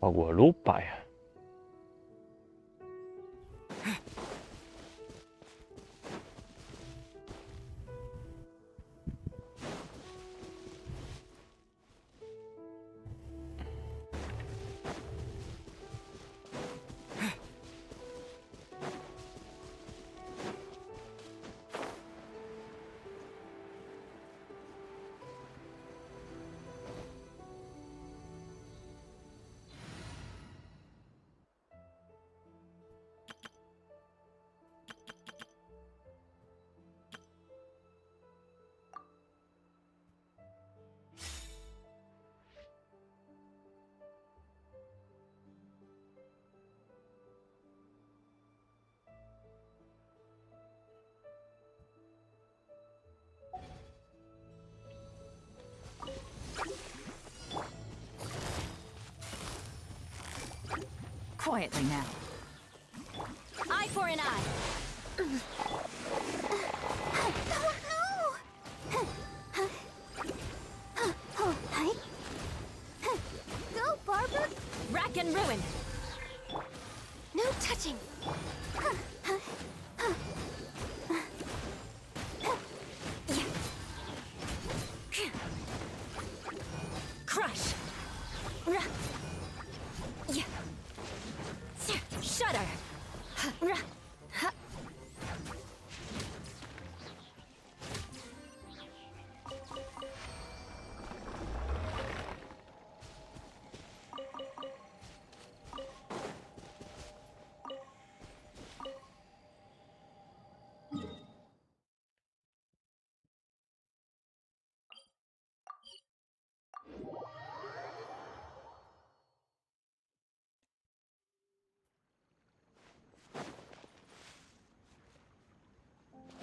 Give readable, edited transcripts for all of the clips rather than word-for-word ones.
Kok gue lupa ya? Quietly now. Eye for an eye. Go, Barbara. Rack and ruin. No touching. Crush. Shudder.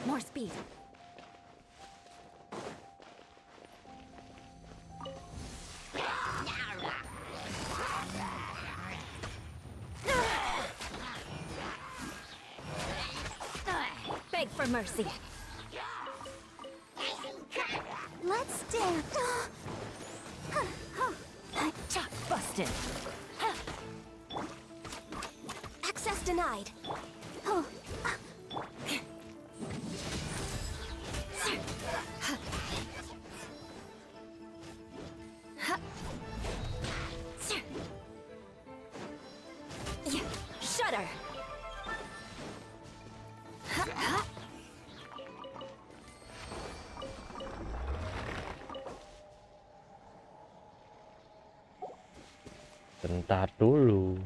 More speed. Beg for mercy. Let's dance. Chuck busted. Access denied. Shudder. Bentar dulu.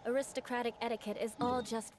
Aristocratic etiquette is all just...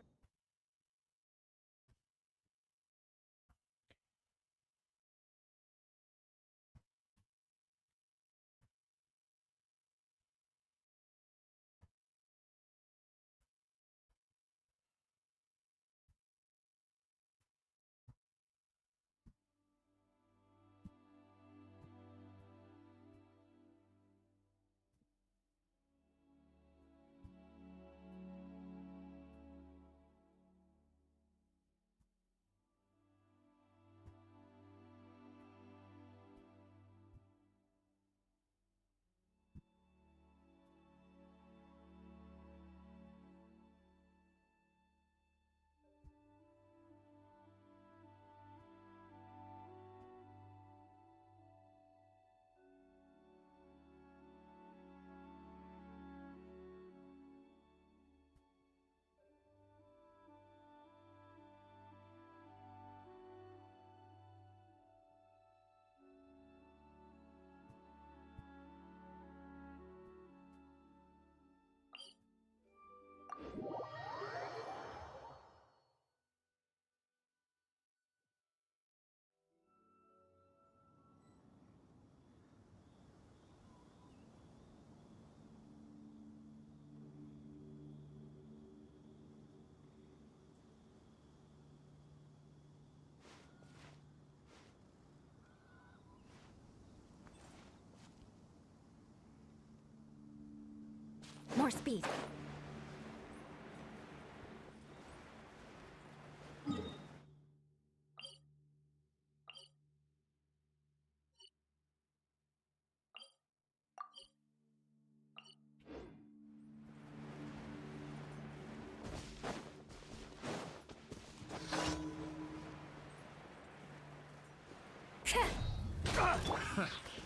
More speed.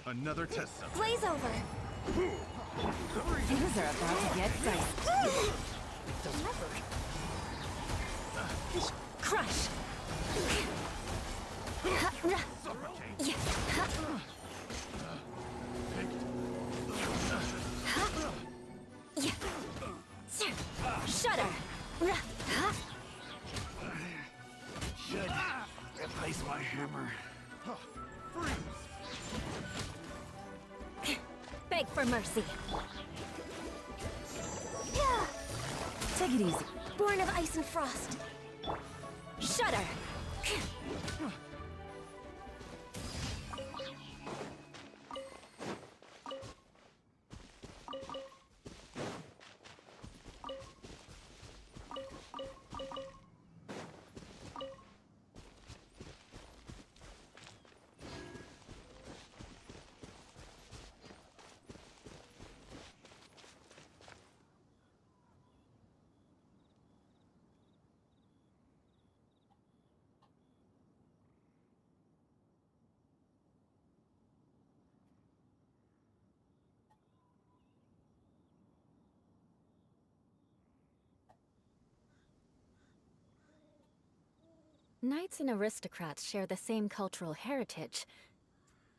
Another test subject. Blaze over. Things are about to get dicey. Crush. Yeah. Shudder. Should replace my hammer. Beg for mercy. Take it easy. Born of ice and frost. Shudder. Knights and aristocrats share the same cultural heritage,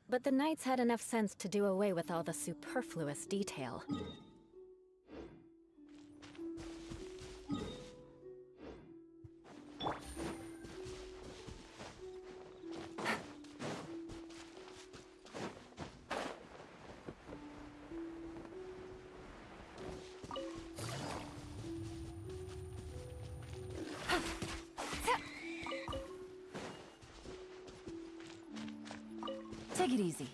but the knights had enough sense to do away with all the superfluous detail. Take it easy.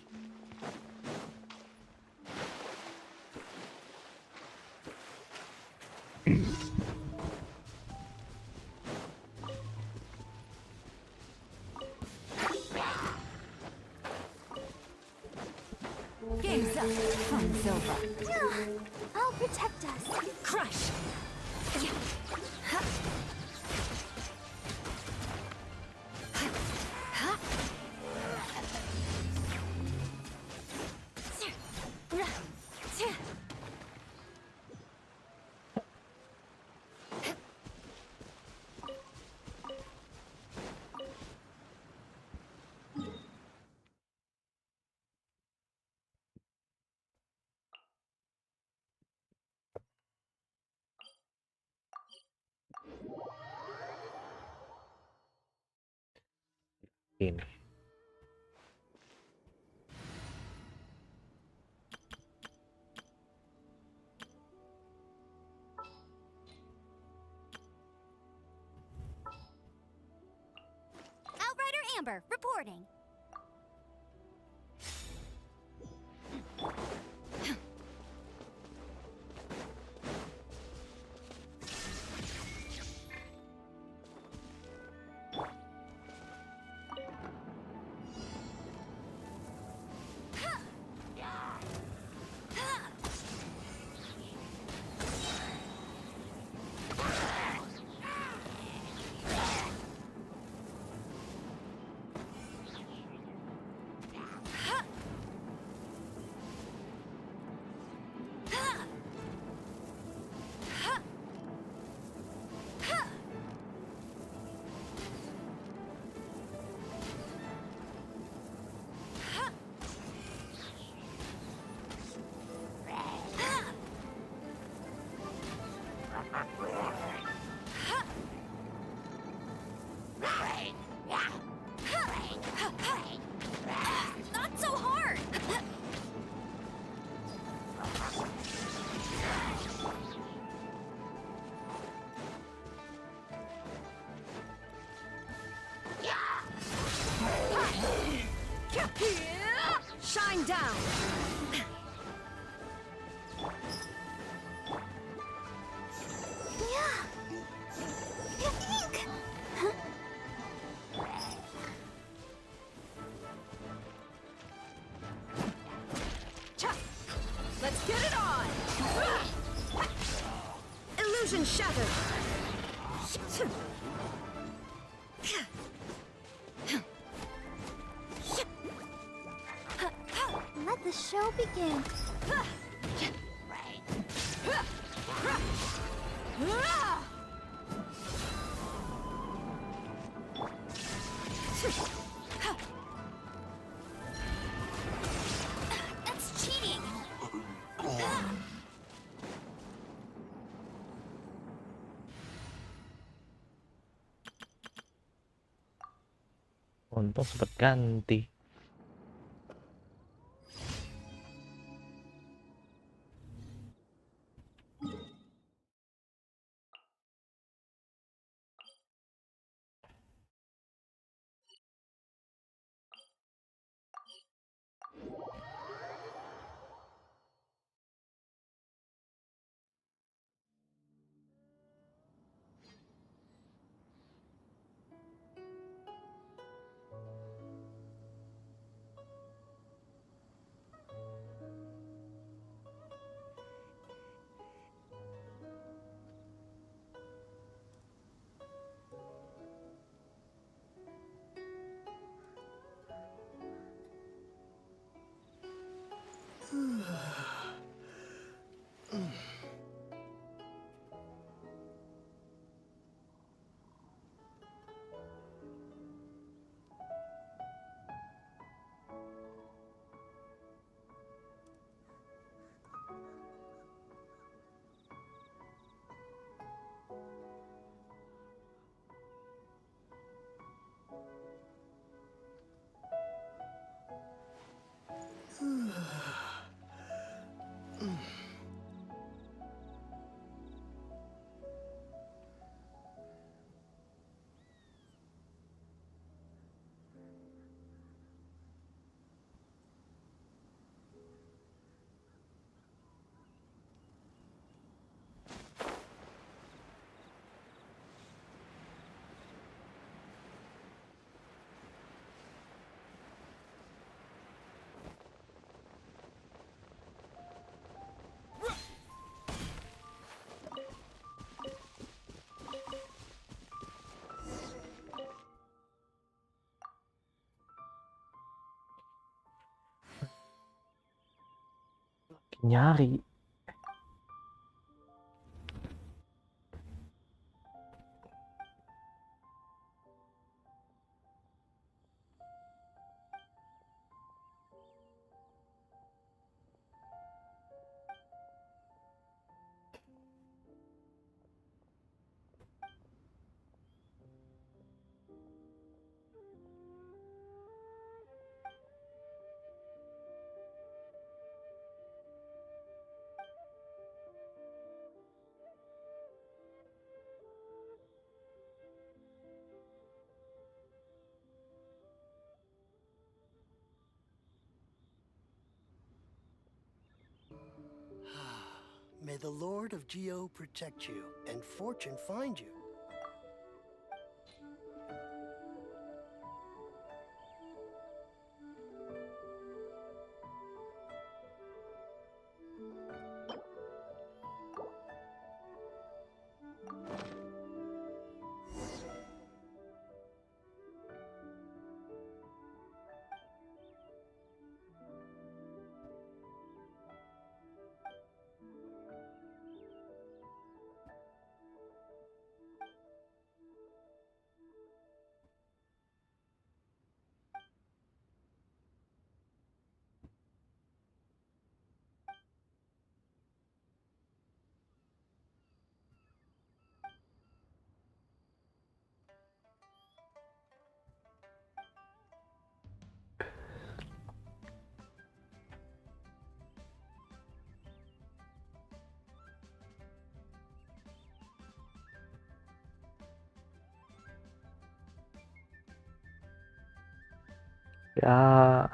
Game's up. Fun's over. I'll protect us. Crush. Ini. Outrider Amber, reporting. Not so hard! Shine down! Illusion shattered. Let the show begin. That's cheating. Untung sempat ganti. Nyari. May the Lord of Geo protect you and fortune find you. Ya,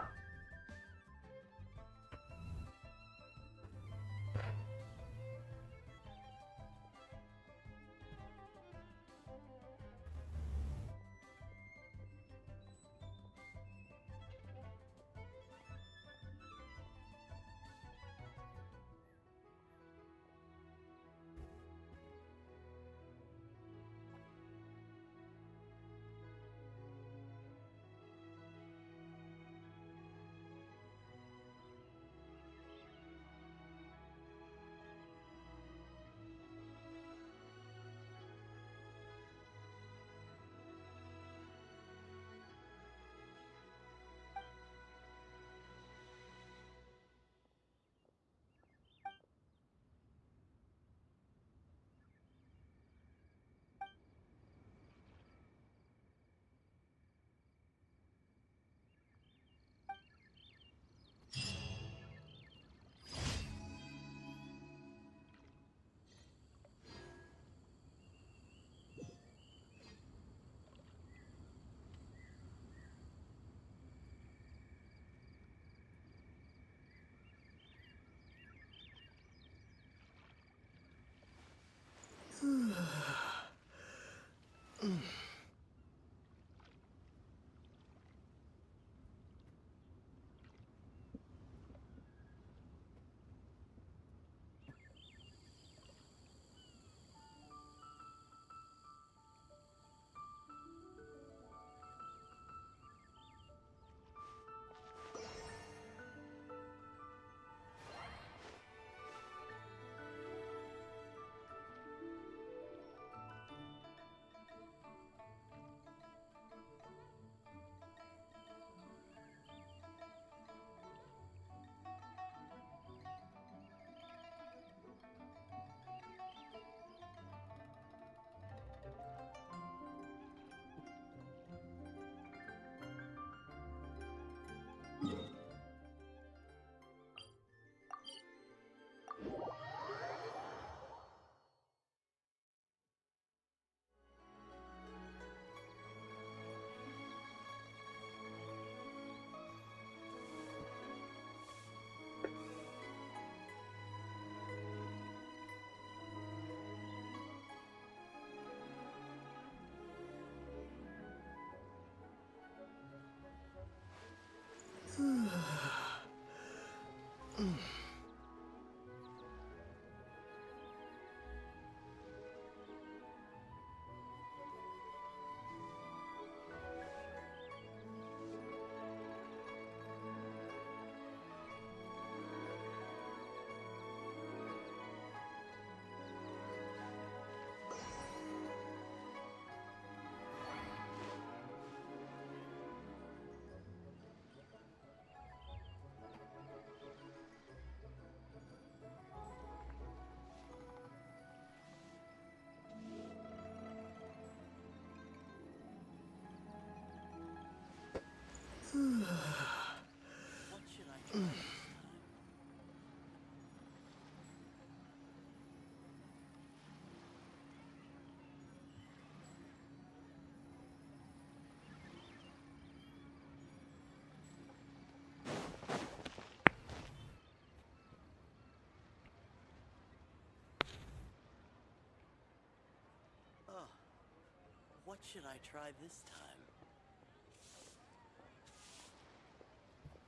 What should I try this time?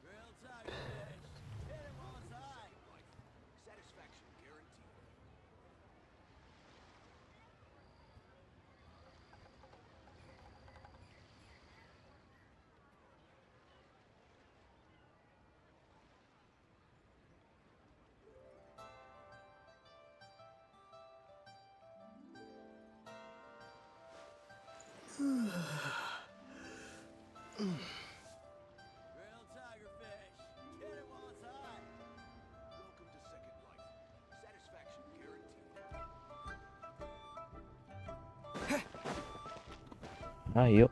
Real tiger fish. Hit him while it's high. Satisfaction guaranteed. Real tiger fish. Hit it while it's high. Welcome to Second Life. Satisfaction guaranteed. Ayo.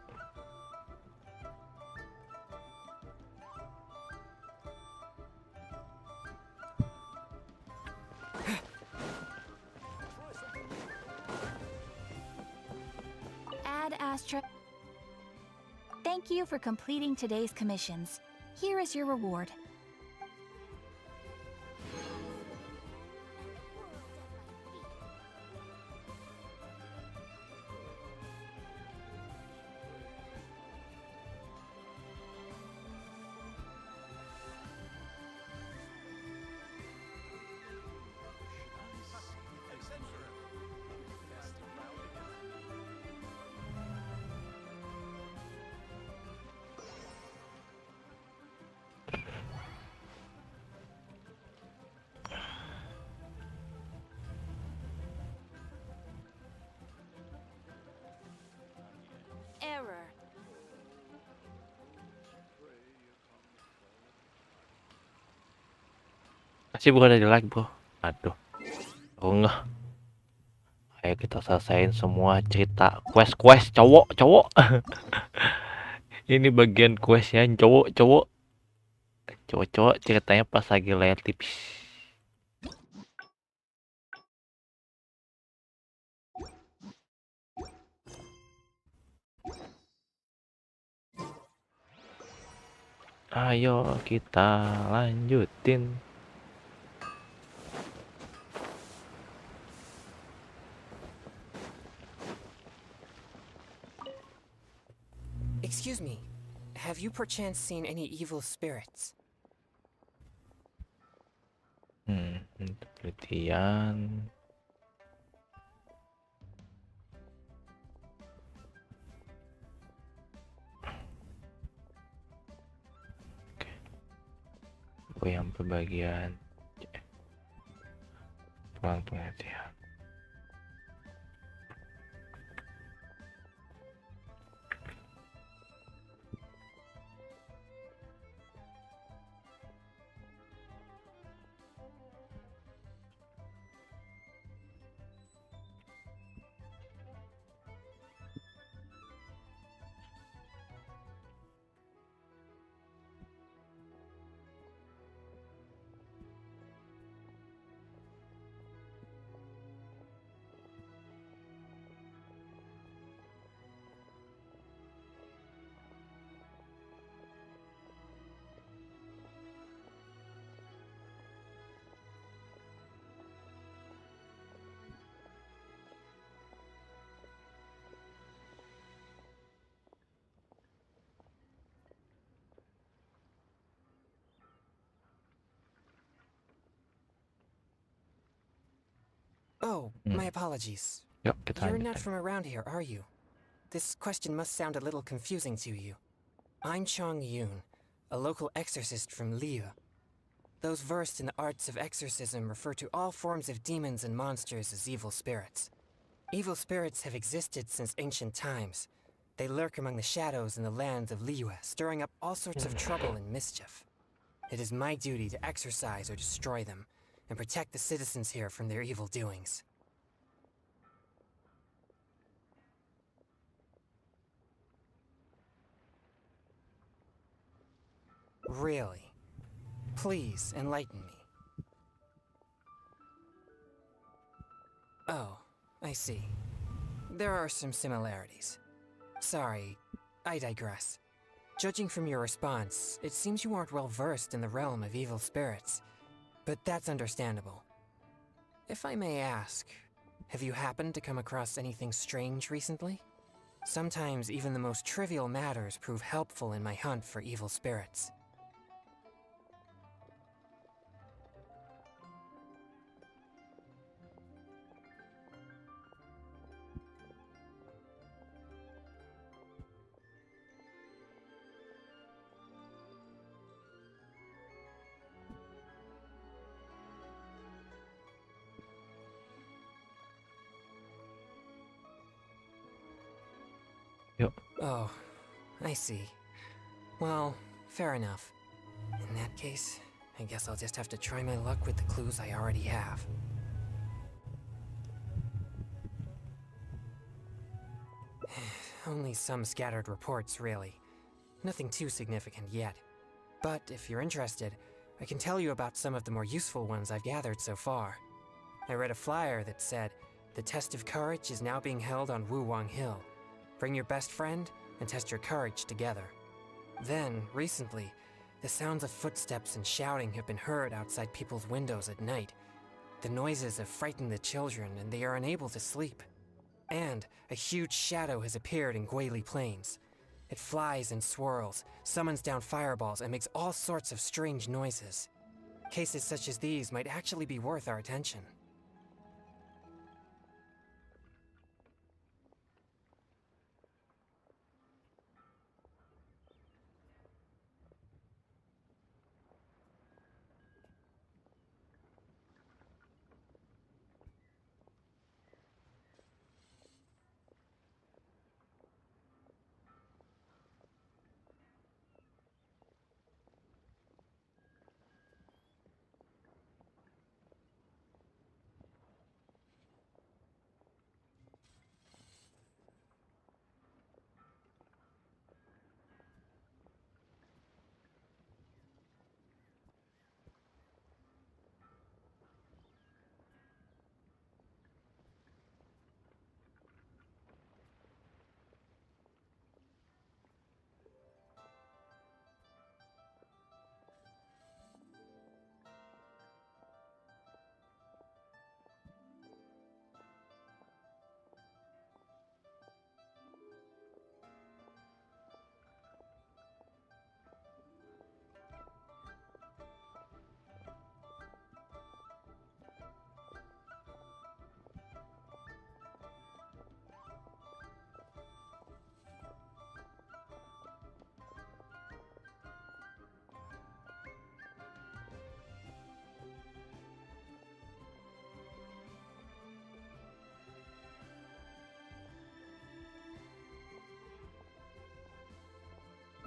Ad Astra. Thank you for completing today's commissions. Here is your reward. Error. Masih bukan ada like bro. Aduh. Aku nggak. Ayo kita selesaiin semua cerita quest cowok. Ini bagian quest yang cowok ceritanya pas lagi layar tipis. Ayo kita lanjutin. Excuse me, have you perchance seen any evil spirits? Penelitian. Oke. Gue yang berbagian pulang penelitian. Oh, my apologies. Yuk, kita You're lanjut not aja. from around here, are you? This question must sound a little confusing to you. I'm Chong Yoon, a local exorcist from Liu. Those versed in the arts of exorcism refer to all forms of demons and monsters as evil spirits. Evil spirits have existed since ancient times. They lurk among the shadows in the lands of Liu, stirring up all sorts of trouble and mischief. It is my duty to exorcise or destroy them, and protect the citizens here from their evil doings. Really? Please enlighten me. Oh, I see. There are some similarities. Sorry, I digress. Judging from your response, it seems you aren't well versed in the realm of evil spirits. But that's understandable. If I may ask, have you happened to come across anything strange recently? Sometimes even the most trivial matters prove helpful in my hunt for evil spirits. Yuk. Oh, I see. Well, fair enough. In that case, I guess I'll just have to try my luck with the clues I already have. Only some scattered reports, really. Nothing too significant yet. But if you're interested, I can tell you about some of the more useful ones I've gathered so far. I read a flyer that said, "The test of courage is now being held on Wuwang Hill. Bring your best friend and test your courage together." Then, recently, the sounds of footsteps and shouting have been heard outside people's windows at night. The noises have frightened the children and they are unable to sleep. And a huge shadow has appeared in Guili Plains. It flies and swirls, summons down fireballs, and makes all sorts of strange noises. Cases such as these might actually be worth our attention.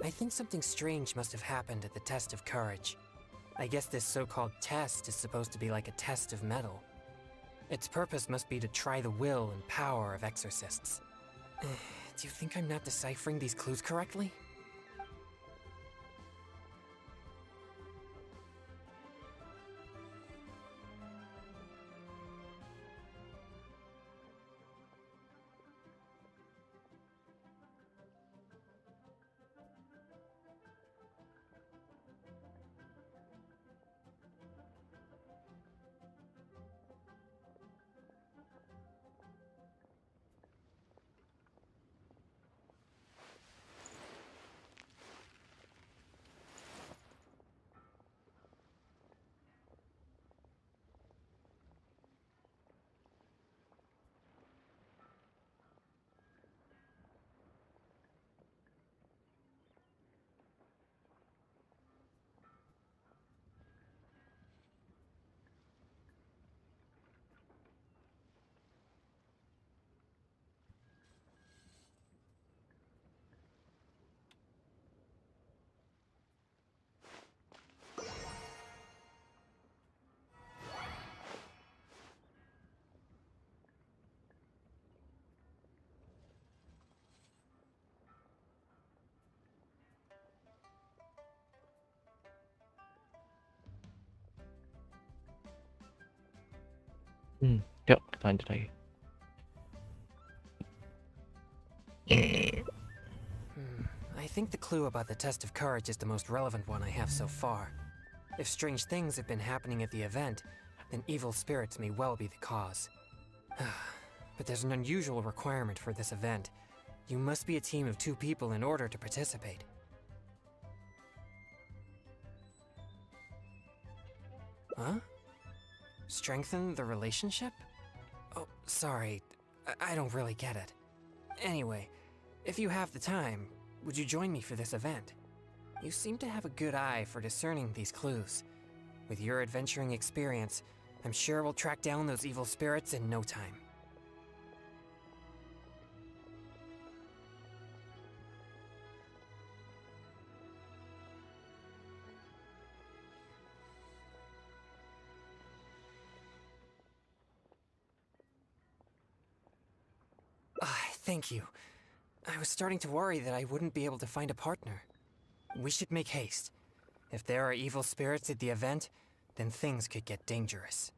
I think something strange must have happened at the test of courage. I guess this so-called test is supposed to be like a test of metal. Its purpose must be to try the will and power of exorcists. Do you think I'm not deciphering these clues correctly? Yuk, kita lanjut lagi. I think the clue about the test of courage is the most relevant one I have so far. If strange things have been happening at the event, then evil spirits may well be the cause. But there's an unusual requirement for this event. You must be a team of 2 people in order to participate. Huh? Strengthen the relationship? Oh, sorry. I don't really get it. Anyway, if you have the time, would you join me for this event? You seem to have a good eye for discerning these clues. With your adventuring experience, I'm sure we'll track down those evil spirits in no time. Thank you. I was starting to worry that I wouldn't be able to find a partner. We should make haste. If there are evil spirits at the event, then things could get dangerous.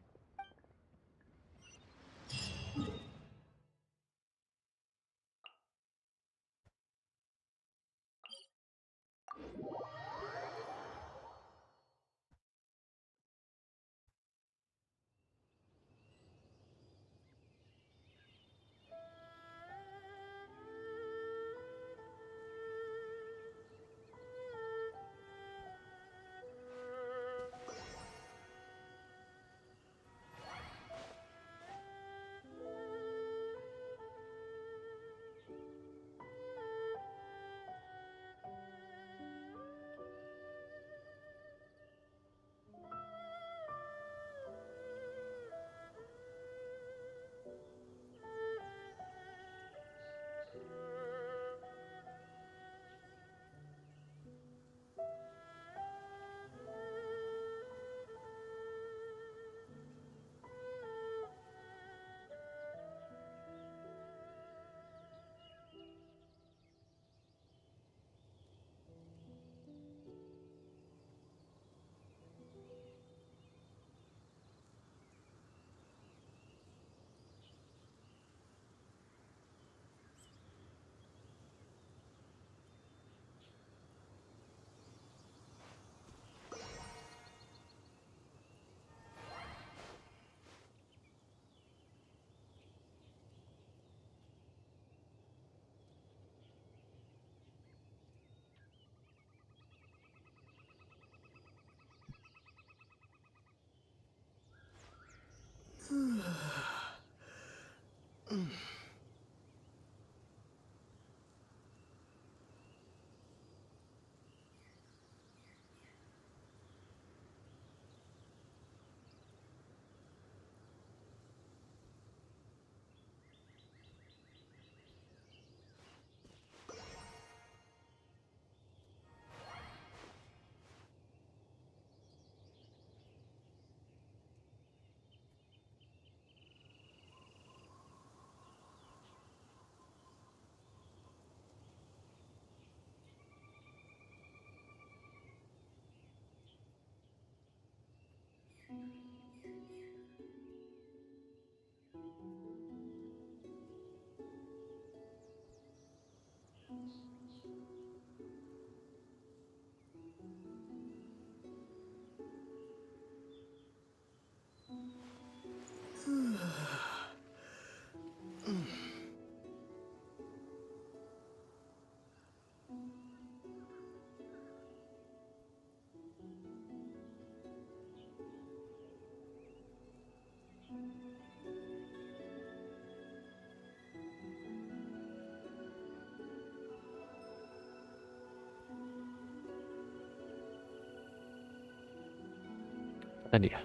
Tadi ya.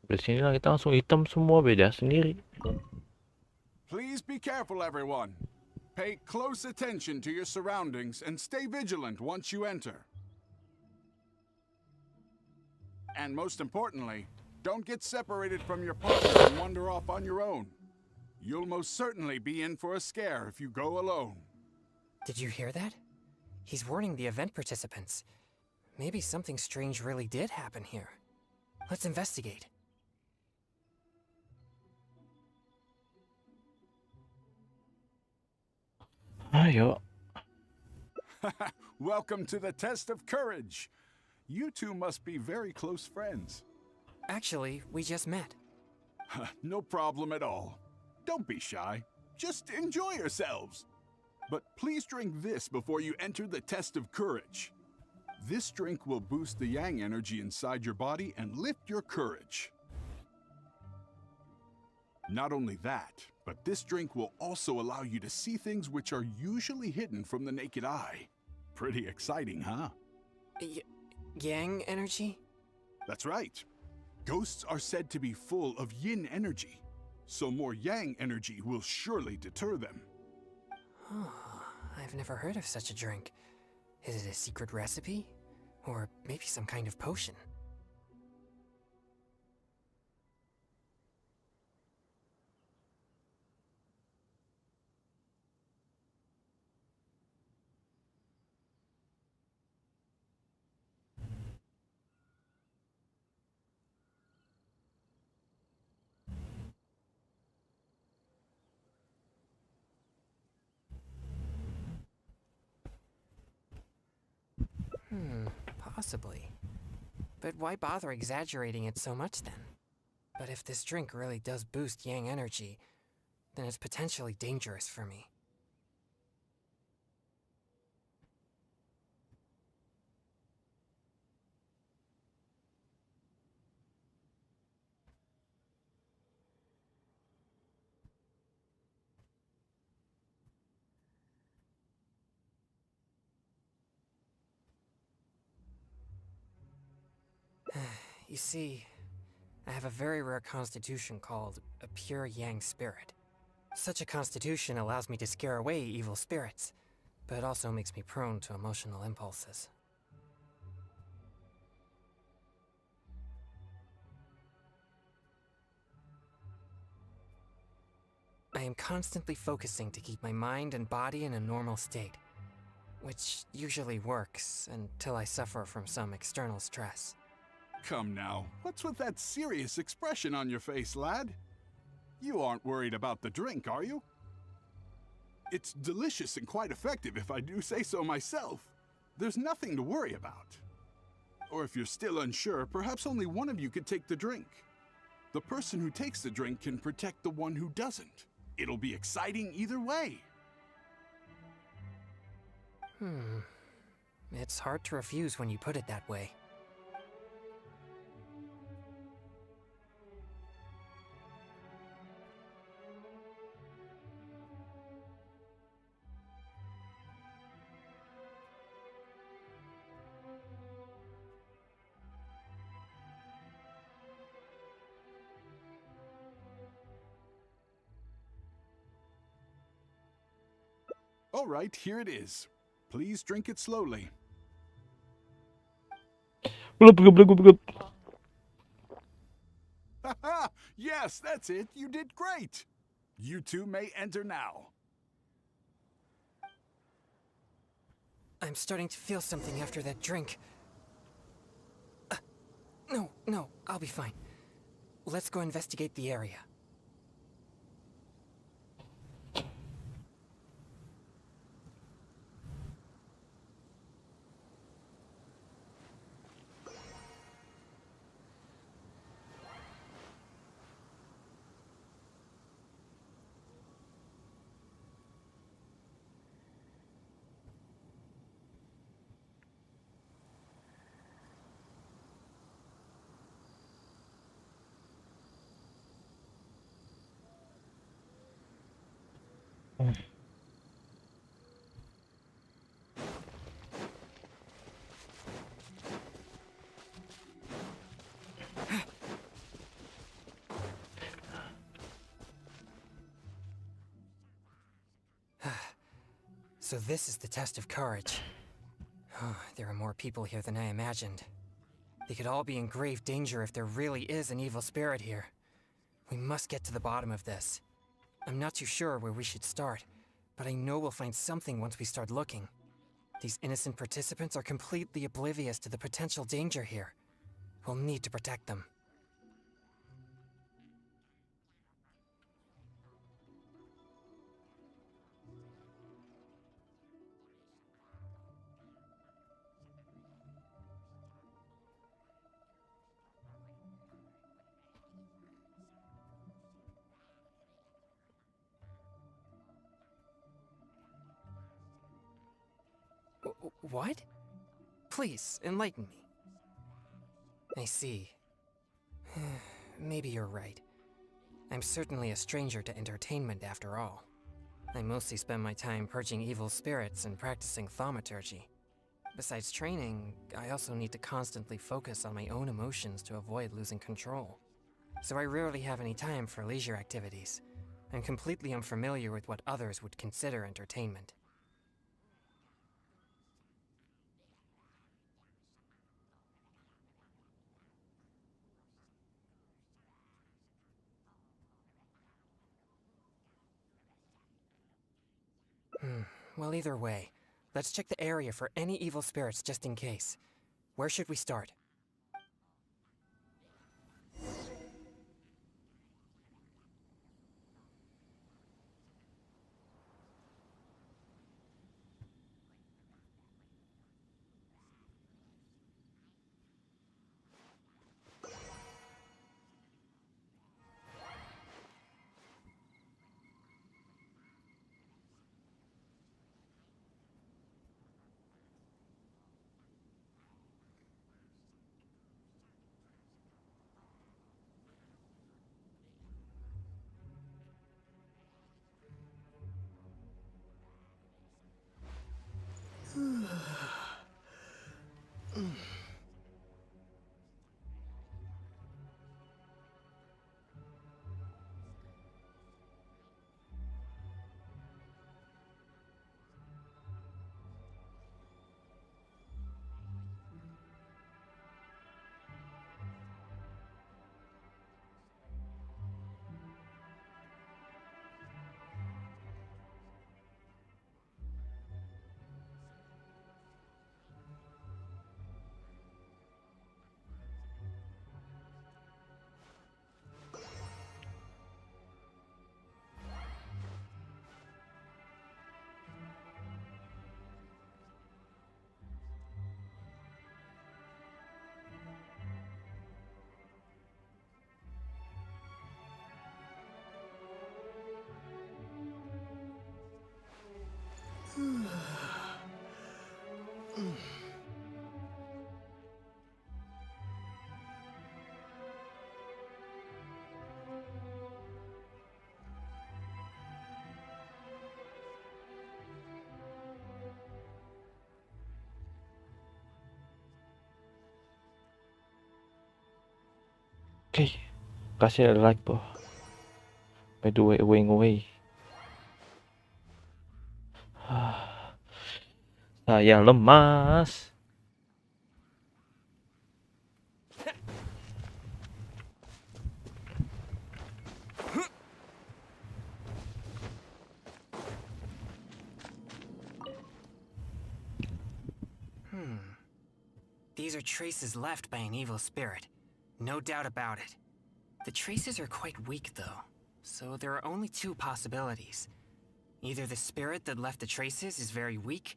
Di sini lah kita langsung hitam semua, beda sendiri. Please be careful, everyone. Pay close attention to your surroundings and stay vigilant once you enter. And most importantly, don't get separated from your partner and wander off on your own. You'll most certainly be in for a scare if you go alone. Did you hear that? He's warning the event participants. Maybe something strange really did happen here. Let's investigate. Ayo. Welcome to the test of courage. You two must be very close friends. Actually, we just met. No problem at all. Don't be shy. Just enjoy yourselves. But please drink this before you enter the test of courage. This drink will boost the yang energy inside your body and lift your courage. Not only that, but this drink will also allow you to see things which are usually hidden from the naked eye. Pretty exciting, huh? Yang energy? That's right. Ghosts are said to be full of yin energy, so more yang energy will surely deter them. Oh, I've never heard of such a drink. Is it a secret recipe? Or maybe some kind of potion? Possibly. But why bother exaggerating it so much then? But if this drink really does boost yang energy, then it's potentially dangerous for me. You see, I have a very rare constitution called a pure yang spirit. Such a constitution allows me to scare away evil spirits, but it also makes me prone to emotional impulses. I am constantly focusing to keep my mind and body in a normal state, which usually works until I suffer from some external stress. Come now, what's with that serious expression on your face, lad? You aren't worried about the drink, are you? It's delicious and quite effective, if I do say so myself. There's nothing to worry about. Or if you're still unsure, perhaps only one of you could take the drink. The person who takes the drink can protect the one who doesn't. It'll be exciting either way. It's hard to refuse when you put it that way. All right, here it is. Please drink it slowly. Haha! Yes, that's it. You did great. You two may enter now. I'm starting to feel something after that drink. No, I'll be fine. Let's go investigate the area. So this is the test of courage. There are more people here than I imagined. They could all be in grave danger if there really is an evil spirit here. We must get to the bottom of this. I'm not too sure where we should start, but I know we'll find something once we start looking. These innocent participants are completely oblivious to the potential danger here. We'll need to protect them. What? Please, enlighten me. I see. Maybe you're right. I'm certainly a stranger to entertainment after all. I mostly spend my time purging evil spirits and practicing thaumaturgy. Besides training, I also need to constantly focus on my own emotions to avoid losing control. So I rarely have any time for leisure activities. I'm completely unfamiliar with what others would consider entertainment. Well, either way, let's check the area for any evil spirits just in case. Where should we start? Oke, kasih like bro. By the way, away. Saya lemas. These are traces left by an evil spirit. No doubt about it. The traces are quite weak, though, so there are only two possibilities. Either the spirit that left the traces is very weak,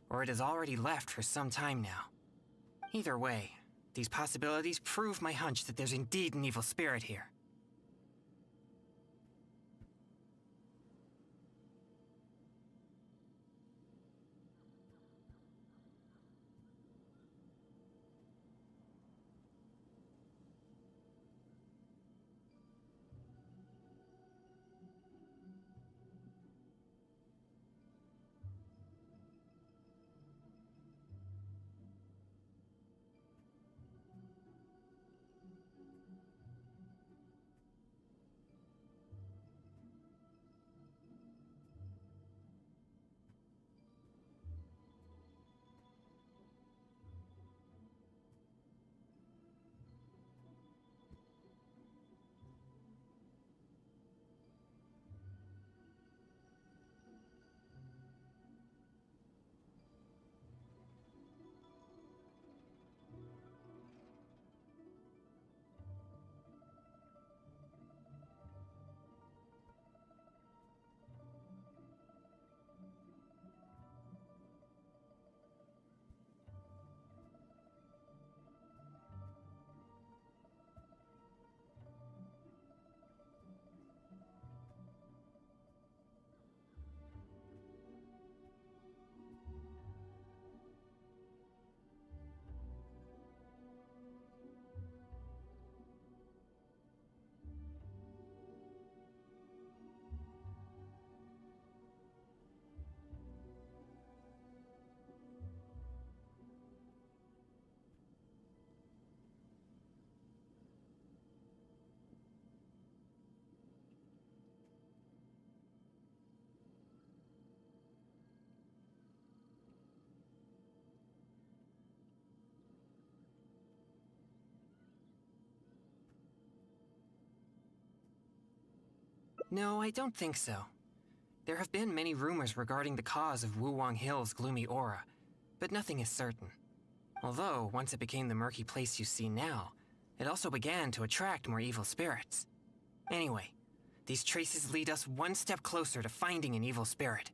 or it has already left for some time now. Either way, these possibilities prove my hunch that there's indeed an evil spirit here. No, I don't think so. There have been many rumors regarding the cause of Wuwang Hill's gloomy aura, but nothing is certain. Although, once it became the murky place you see now, it also began to attract more evil spirits. Anyway, these traces lead us one step closer to finding an evil spirit.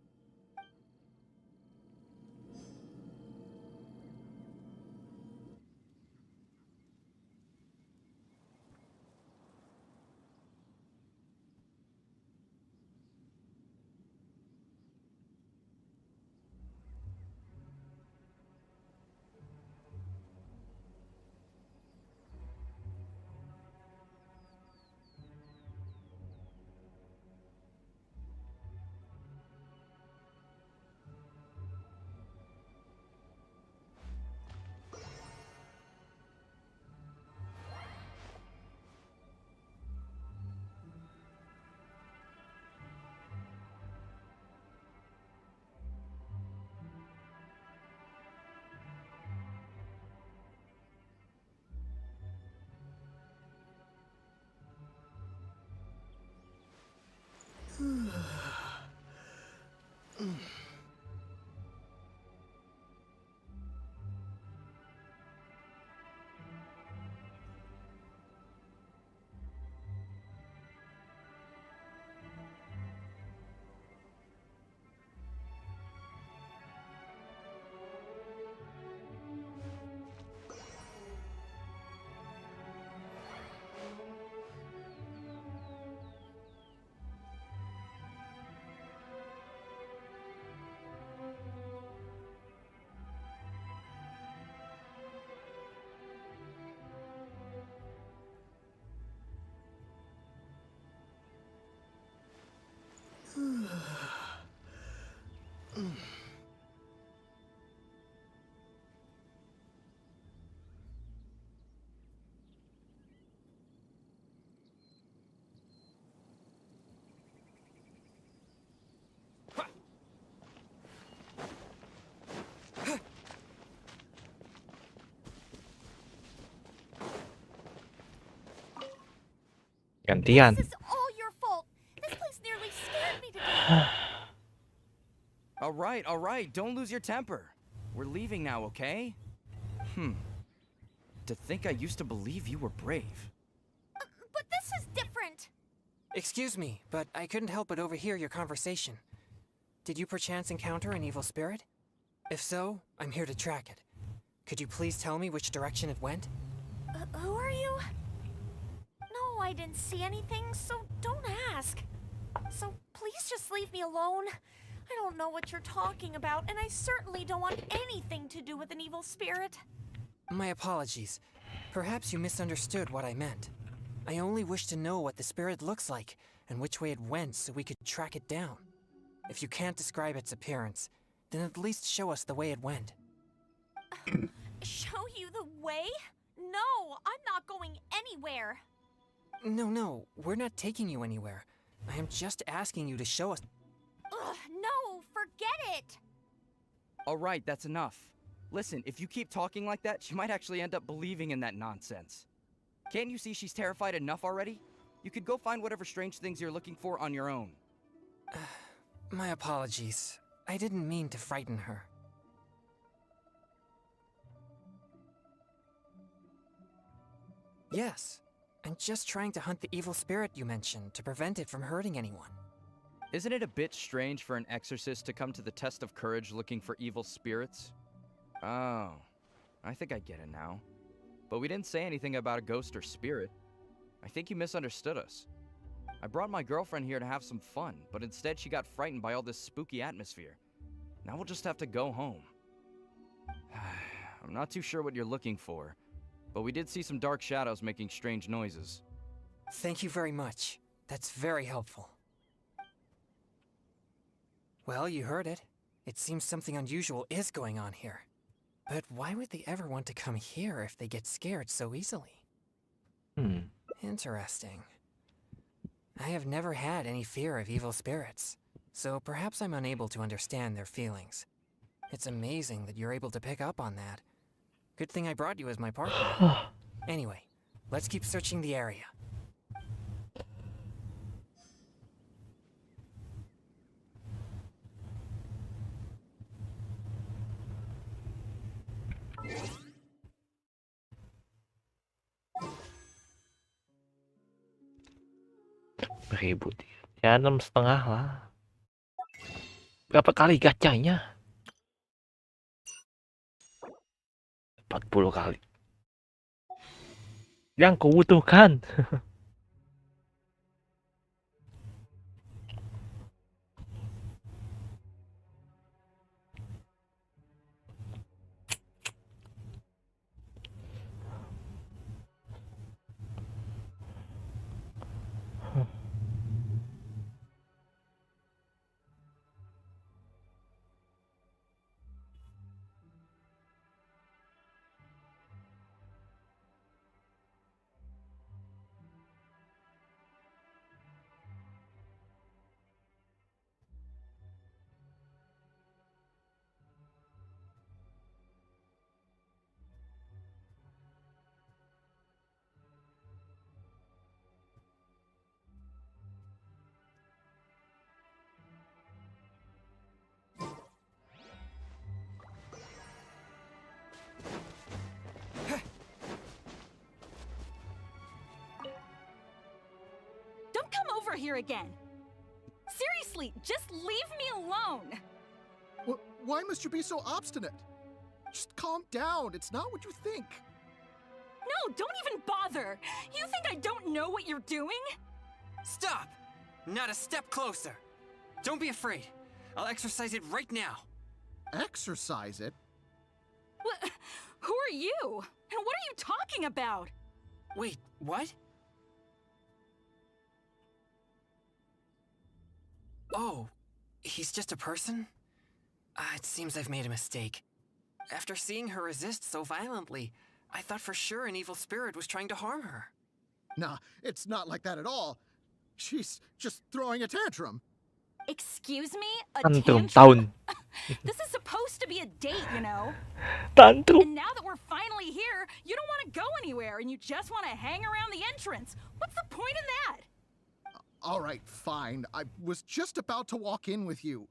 Gantian. This is all your fault. This place nearly scared me to death. All right, don't lose your temper. We're leaving now, okay? To think I used to believe you were brave. But this is different. Excuse me, but I couldn't help but overhear your conversation. Did you perchance encounter an evil spirit? If so, I'm here to track it. Could you please tell me which direction it went? Who are you? No, I didn't see anything, so don't ask. So please just leave me alone. I don't know what you're talking about, and I certainly don't want anything to do with an evil spirit. My apologies. Perhaps you misunderstood what I meant. I only wish to know what the spirit looks like and which way it went so we could track it down. If you can't describe its appearance, then at least show us the way it went. Show you the way? No, I'm not going anywhere. No, we're not taking you anywhere. I am just asking you to show us. Ugh, no, forget it. All right, that's enough. Listen, if you keep talking like that, she might actually end up believing in that nonsense. Can't you see she's terrified enough already? You could go find whatever strange things you're looking for on your own. My apologies. I didn't mean to frighten her. Yes, I'm just trying to hunt the evil spirit you mentioned to prevent it from hurting anyone. Isn't it a bit strange for an exorcist to come to the test of courage looking for evil spirits? Oh, I think I get it now. But we didn't say anything about a ghost or spirit. I think you misunderstood us. I brought my girlfriend here to have some fun, but instead she got frightened by all this spooky atmosphere. Now we'll just have to go home. I'm not too sure what you're looking for, but we did see some dark shadows making strange noises. Thank you very much. That's very helpful. Well, you heard it. It seems something unusual is going on here. But why would they ever want to come here if they get scared so easily? Interesting. I have never had any fear of evil spirits, so perhaps I'm unable to understand their feelings. It's amazing that you're able to pick up on that. Good thing I brought you as my partner. Anyway, let's keep searching the area. 1000 ya 6,5 lah. Berapa kali gacanya? 40 kali. Yang kau butuhkan. Don't come over here again. Seriously, just leave me alone. Why must you be so obstinate? Just calm down. It's not what you think. No, don't even bother. You think I don't know what you're doing? Stop! Not a step closer. Don't be afraid. I'll exercise it right now. Exercise it? Who are you? And what are you talking about? Wait, what? Oh, he's just a person? It seems I've made a mistake. After seeing her resist so violently, I thought for sure an evil spirit was trying to harm her. Nah, it's not like that at all. She's just throwing a tantrum. Excuse me? A Tantrum tantrum? tahun. This is supposed to be a date, you know? Tantrum. And now that we're finally here, you don't want to go anywhere and you just want to hang around the entrance. What's the point in that? All right, fine. I was just about to walk in with you.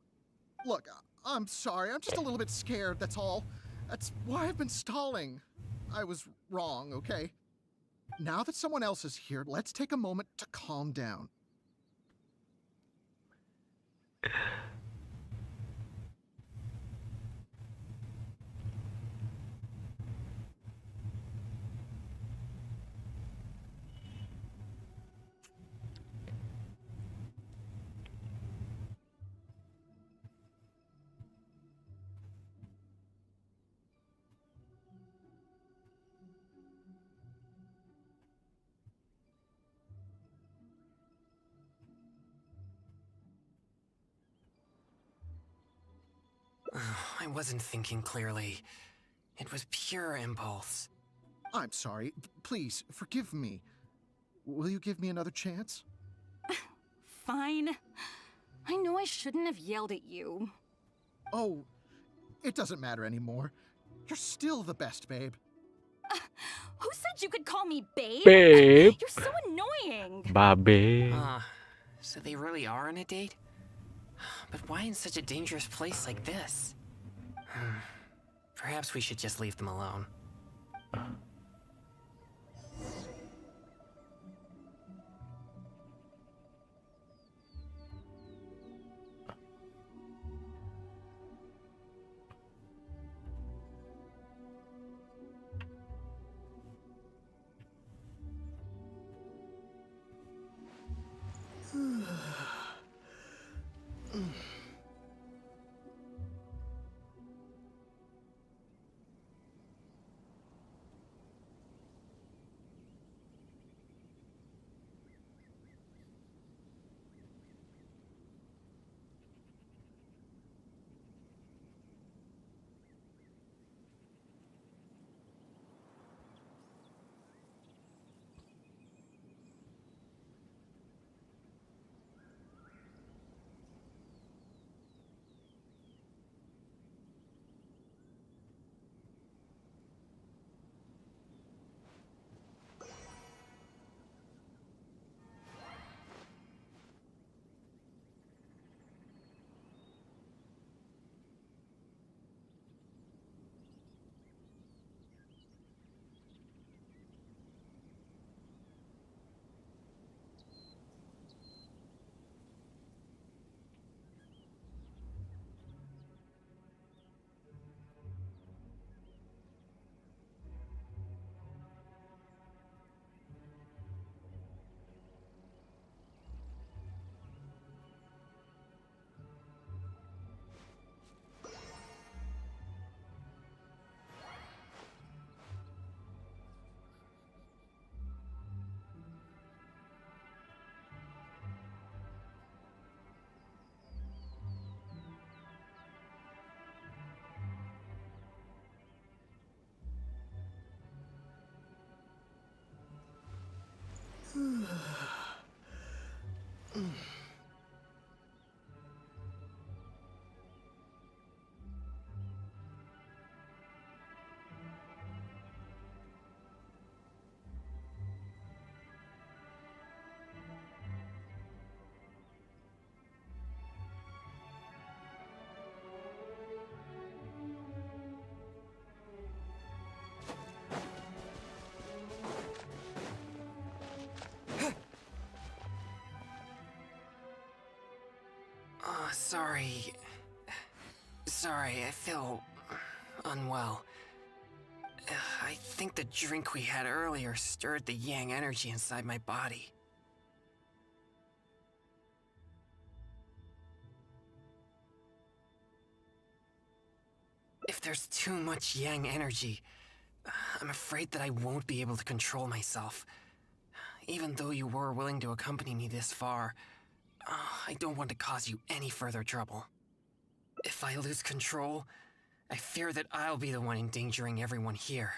Look, I'm sorry. I'm just a little bit scared, that's all. That's why I've been stalling. I was wrong, okay? Now that someone else is here, let's take a moment to calm down. I wasn't thinking clearly. It was pure impulse. I'm sorry. Please, forgive me. Will you give me another chance? Fine. I know I shouldn't have yelled at you. Oh, it doesn't matter anymore. You're still the best, babe. Who said you could call me babe? Babe. You're so annoying. Babe. So they really are on a date? But why in such a dangerous place like this? Perhaps we should just leave them alone. Sorry, I feel unwell. I think the drink we had earlier stirred the yang energy inside my body. If there's too much yang energy, I'm afraid that I won't be able to control myself. Even though you were willing to accompany me this far, I don't want to cause you any further trouble. If I lose control, I fear that I'll be the one endangering everyone here,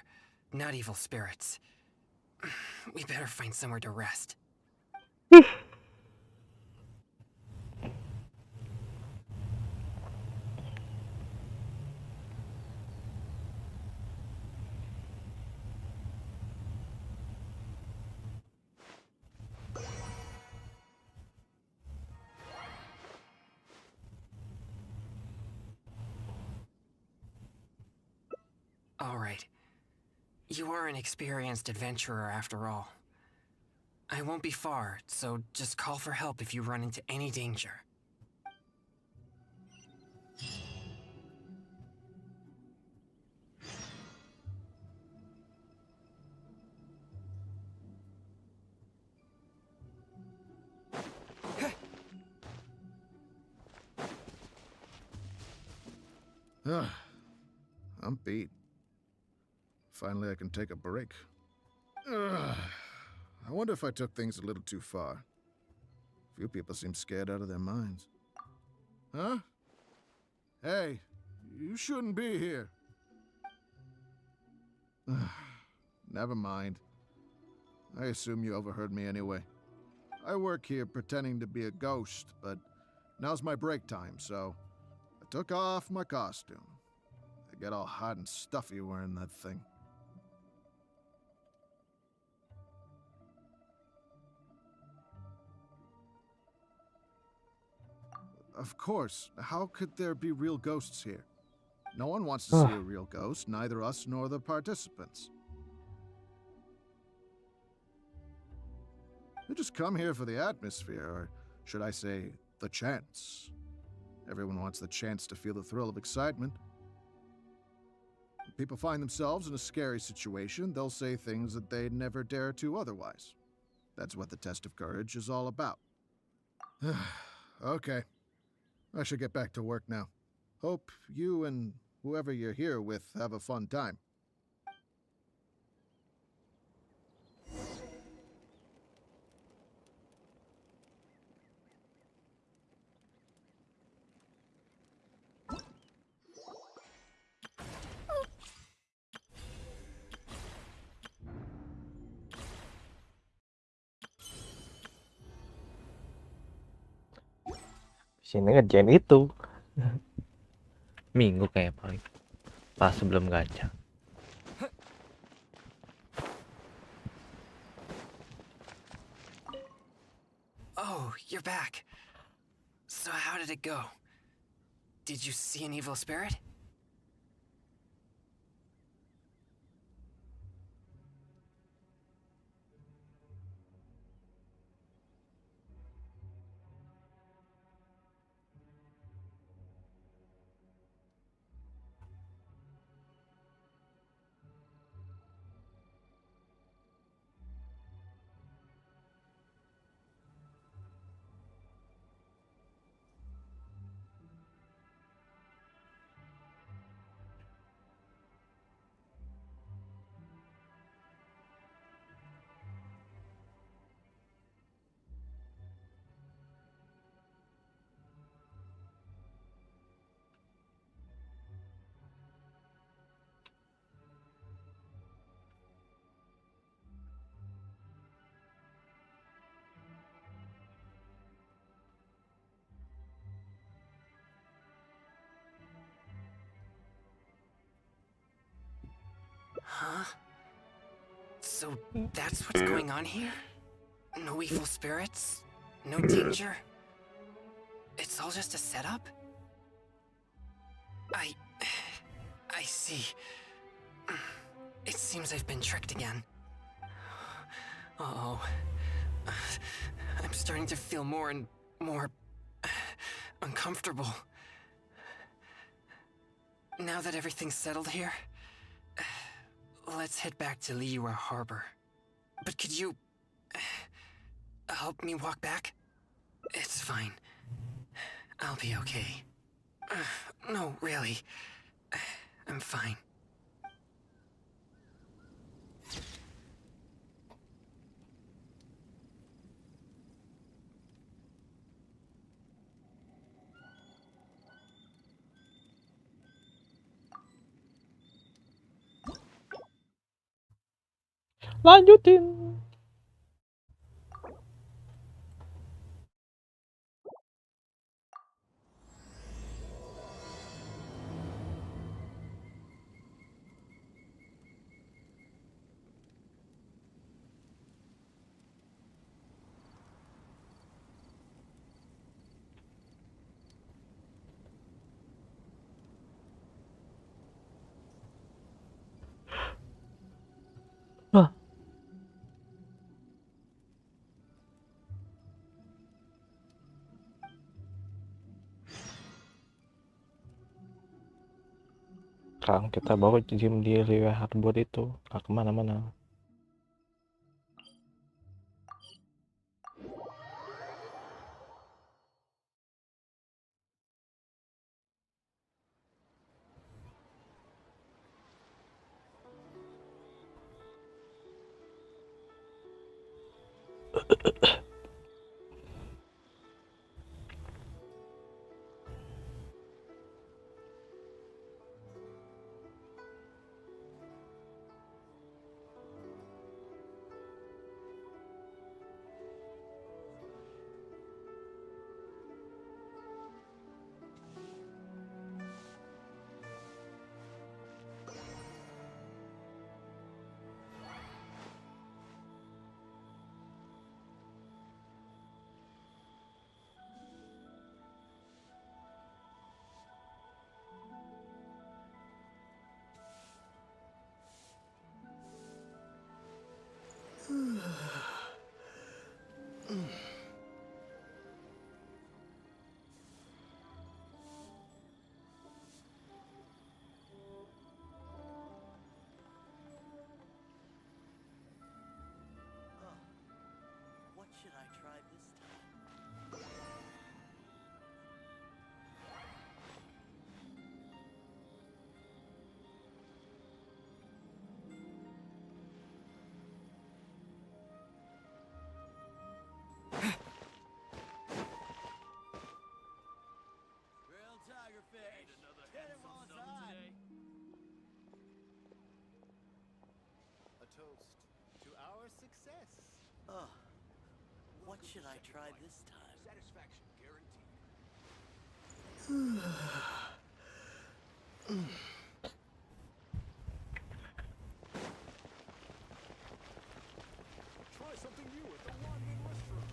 not evil spirits. We better find somewhere to rest. All right. You are an experienced adventurer after all. I won't be far, so just call for help if you run into any danger. I'm beat. Finally, I can take a break. I wonder if I took things a little too far. Few people seem scared out of their minds. Huh? Hey, you shouldn't be here. Never mind. I assume you overheard me anyway. I work here pretending to be a ghost, but now's my break time, so I took off my costume. I get all hot and stuffy wearing that thing. Of course. How could there be real ghosts here? No one wants to see a real ghost, neither us nor the participants. We just come here for the atmosphere, or should I say, the chance. Everyone wants the chance to feel the thrill of excitement. When people find themselves in a scary situation, they'll say things that they'd never dare to otherwise. That's what the test of courage is all about. Okay. I should get back to work now. Hope you and whoever you're here with have a fun time. Sini ngerjain itu. Minggu kayak paling pas sebelum gacha. Oh, you're back. So how did it go? Did you see an evil spirit? Huh? So that's what's going on here? No evil spirits? No danger? It's all just a setup? I see. It seems I've been tricked again. Uh-oh. I'm starting to feel more and more uncomfortable. Now that everything's settled here, let's head back to Liyue Harbor. But could you help me walk back? It's fine. I'll be okay. No, really. I'm fine. Lanjutin. Hah. Sekarang kita baru diem di Liyue Harbor itu, gak kemana-mana. What should I try this time? Real tiger fish. Hit him while it's hot. A toast to our success. What should I try this time? Satisfaction guaranteed. Try something new at the London restaurant.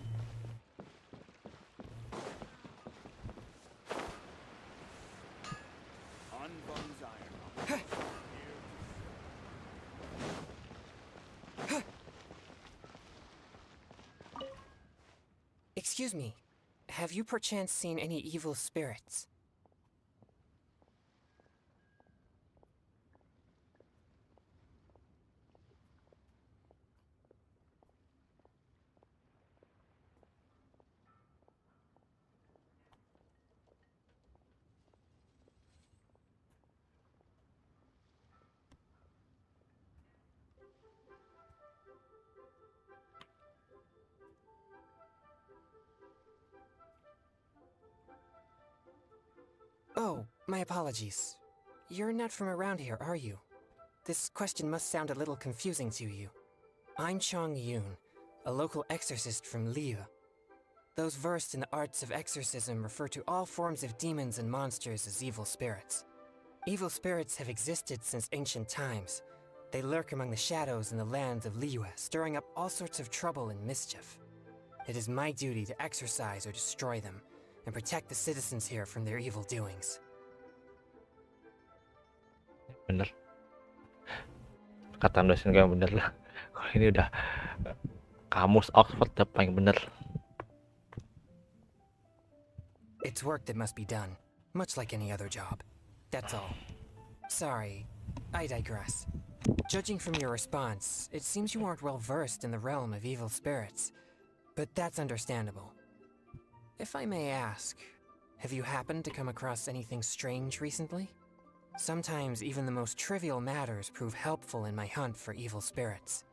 Unbung's iron. Excuse me, have you perchance seen any evil spirits? Oh, my apologies. You're not from around here, are you? This question must sound a little confusing to you. I'm Chong Yoon, a local exorcist from Liyue. Those versed in the arts of exorcism refer to all forms of demons and monsters as evil spirits. Evil spirits have existed since ancient times, They lurk among the shadows in the lands of Liyue, stirring up all sorts of trouble and mischief. It is my duty to exorcise or destroy them, and protect the citizens here from their evil doings. Bener. Kata dosen gue yang bener lah. Kalau ini udah kamus Oxford udah paling bener. It's work that must be done, much like any other job. That's all. Sorry, I digress. Judging from your response, it seems you aren't well versed in the realm of evil spirits. But that's understandable. If I may ask, have you happened to come across anything strange recently? Sometimes even the most trivial matters prove helpful in my hunt for evil spirits.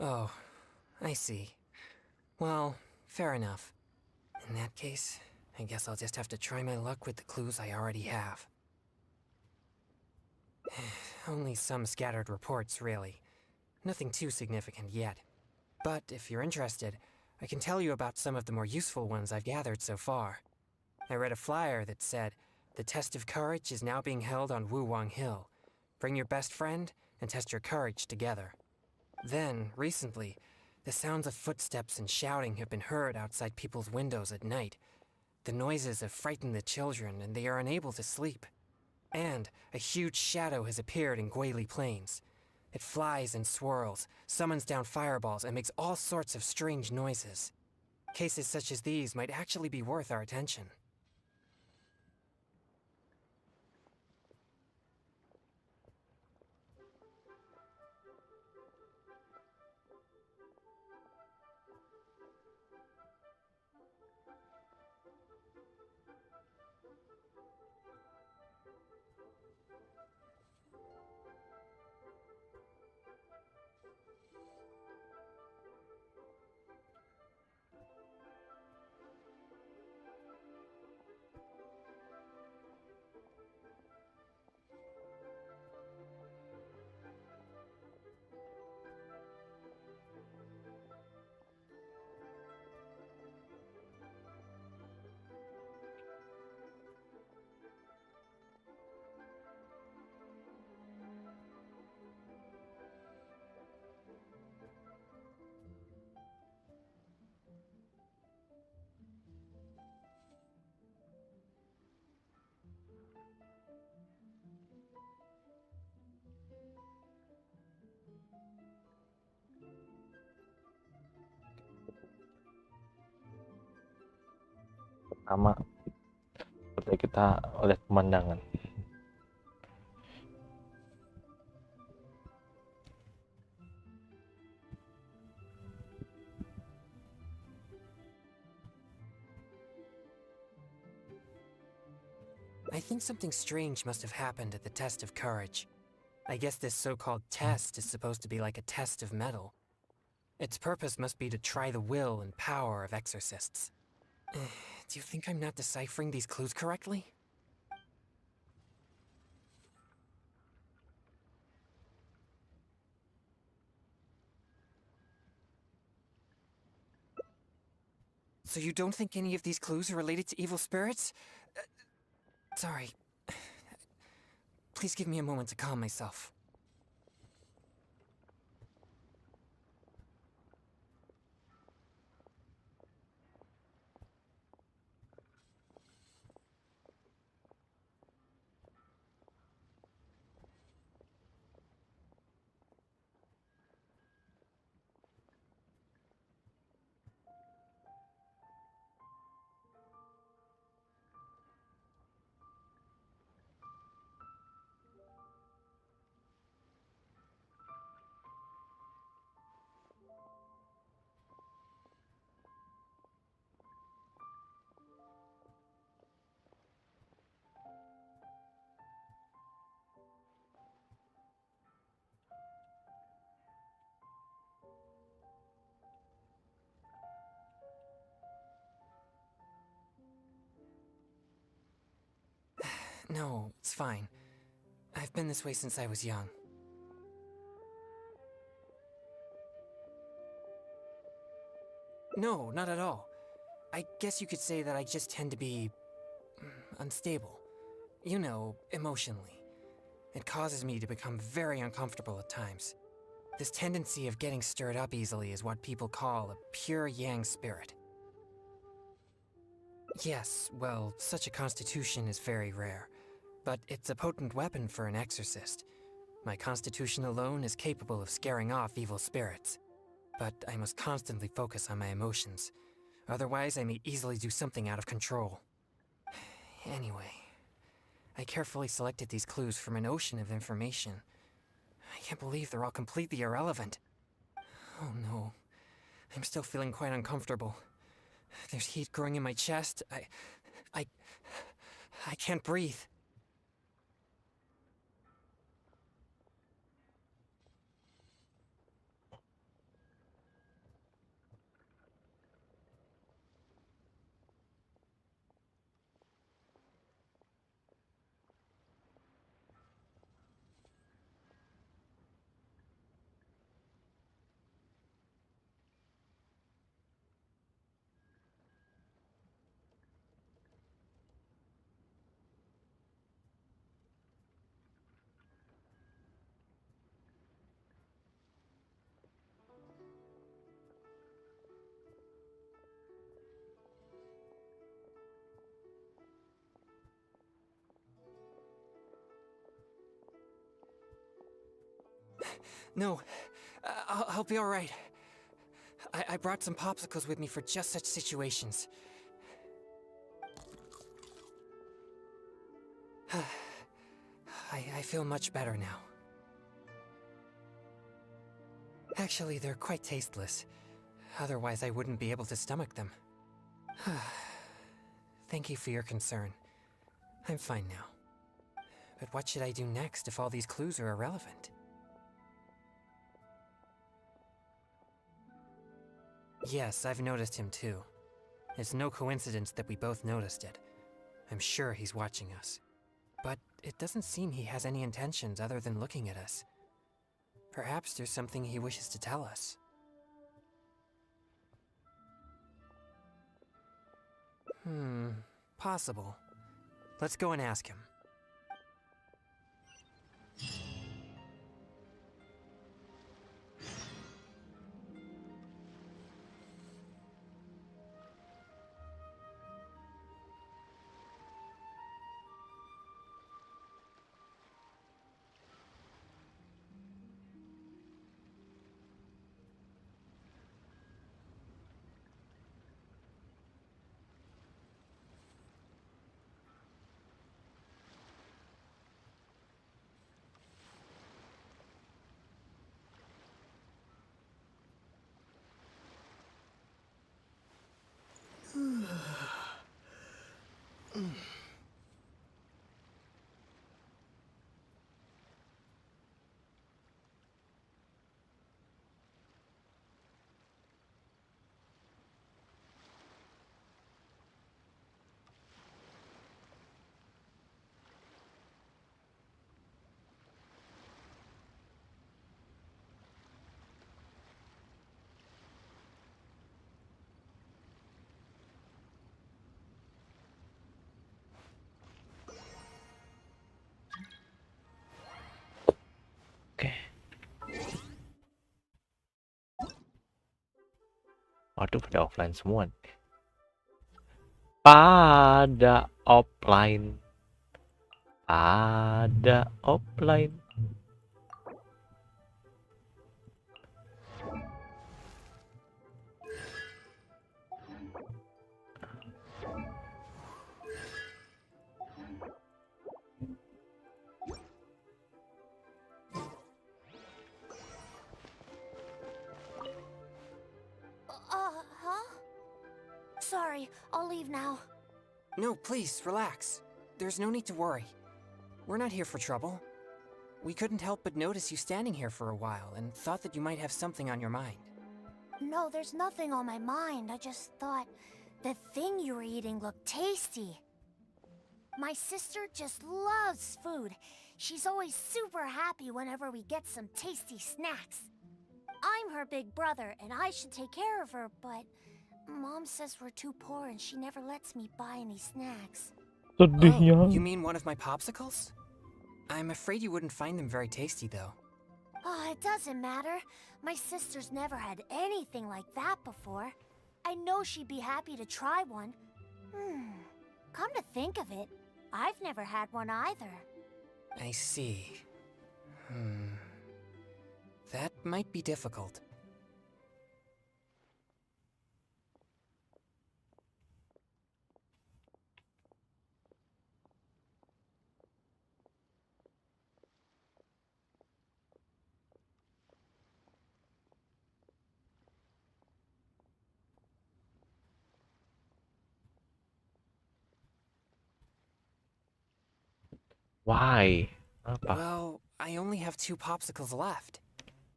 Oh, I see. Well, fair enough. In that case, I guess I'll just have to try my luck with the clues I already have. Only some scattered reports, really. Nothing too significant yet. But if you're interested, I can tell you about some of the more useful ones I've gathered so far. I read a flyer that said, "The test of courage is now being held on Wuwang Hill. Bring your best friend and test your courage together." Then, recently, the sounds of footsteps and shouting have been heard outside people's windows at night. The noises have frightened the children, and they are unable to sleep. And a huge shadow has appeared in Guili Plains. It flies and swirls, summons down fireballs, and makes all sorts of strange noises. Cases such as these might actually be worth our attention. Pertama, seperti kita lihat pemandangan. I think something strange must have happened at the test of courage. I guess this so-called test is supposed to be like a test of mettle. Its purpose must be to try the will and power of exorcists. Do you think I'm not deciphering these clues correctly? So you don't think any of these clues are related to evil spirits? Sorry. Please give me a moment to calm myself. No, it's fine. I've been this way since I was young. No, not at all. I guess you could say that I just tend to be unstable. You know, emotionally. It causes me to become very uncomfortable at times. This tendency of getting stirred up easily is what people call a pure yang spirit. Yes, well, such a constitution is very rare, but it's a potent weapon for an exorcist. My constitution alone is capable of scaring off evil spirits, but I must constantly focus on my emotions. Otherwise, I may easily do something out of control. Anyway, I carefully selected these clues from an ocean of information. I can't believe they're all completely irrelevant. Oh no, I'm still feeling quite uncomfortable. There's heat growing in my chest. I can't breathe. No, I'll be alright. I brought some popsicles with me for just such situations. I feel much better now. Actually, they're quite tasteless. Otherwise, I wouldn't be able to stomach them. Thank you for your concern. I'm fine now. But what should I do next if all these clues are irrelevant? Yes, I've noticed him too. It's no coincidence that we both noticed it. I'm sure he's watching us. But it doesn't seem he has any intentions other than looking at us. Perhaps there's something he wishes to tell us. Possible. Let's go and ask him. Oke. Waduh, pada offline semua nih. Pada offline. Pada offline. Huh? Sorry, I'll leave now. No, please, relax. There's no need to worry. We're not here for trouble. We couldn't help but notice you standing here for a while and thought that you might have something on your mind. No, there's nothing on my mind. I just thought the thing you were eating looked tasty. My sister just loves food. She's always super happy whenever we get some tasty snacks. I'm her big brother, and I should take care of her, but Mom says we're too poor and she never lets me buy any snacks. Oh, you mean one of my popsicles? I'm afraid you wouldn't find them very tasty, though. Oh, it doesn't matter. My sister's never had anything like that before. I know she'd be happy to try one. Come to think of it, I've never had one either. I see. That might be difficult. Why? Apa? Well, I only have 2 popsicles left.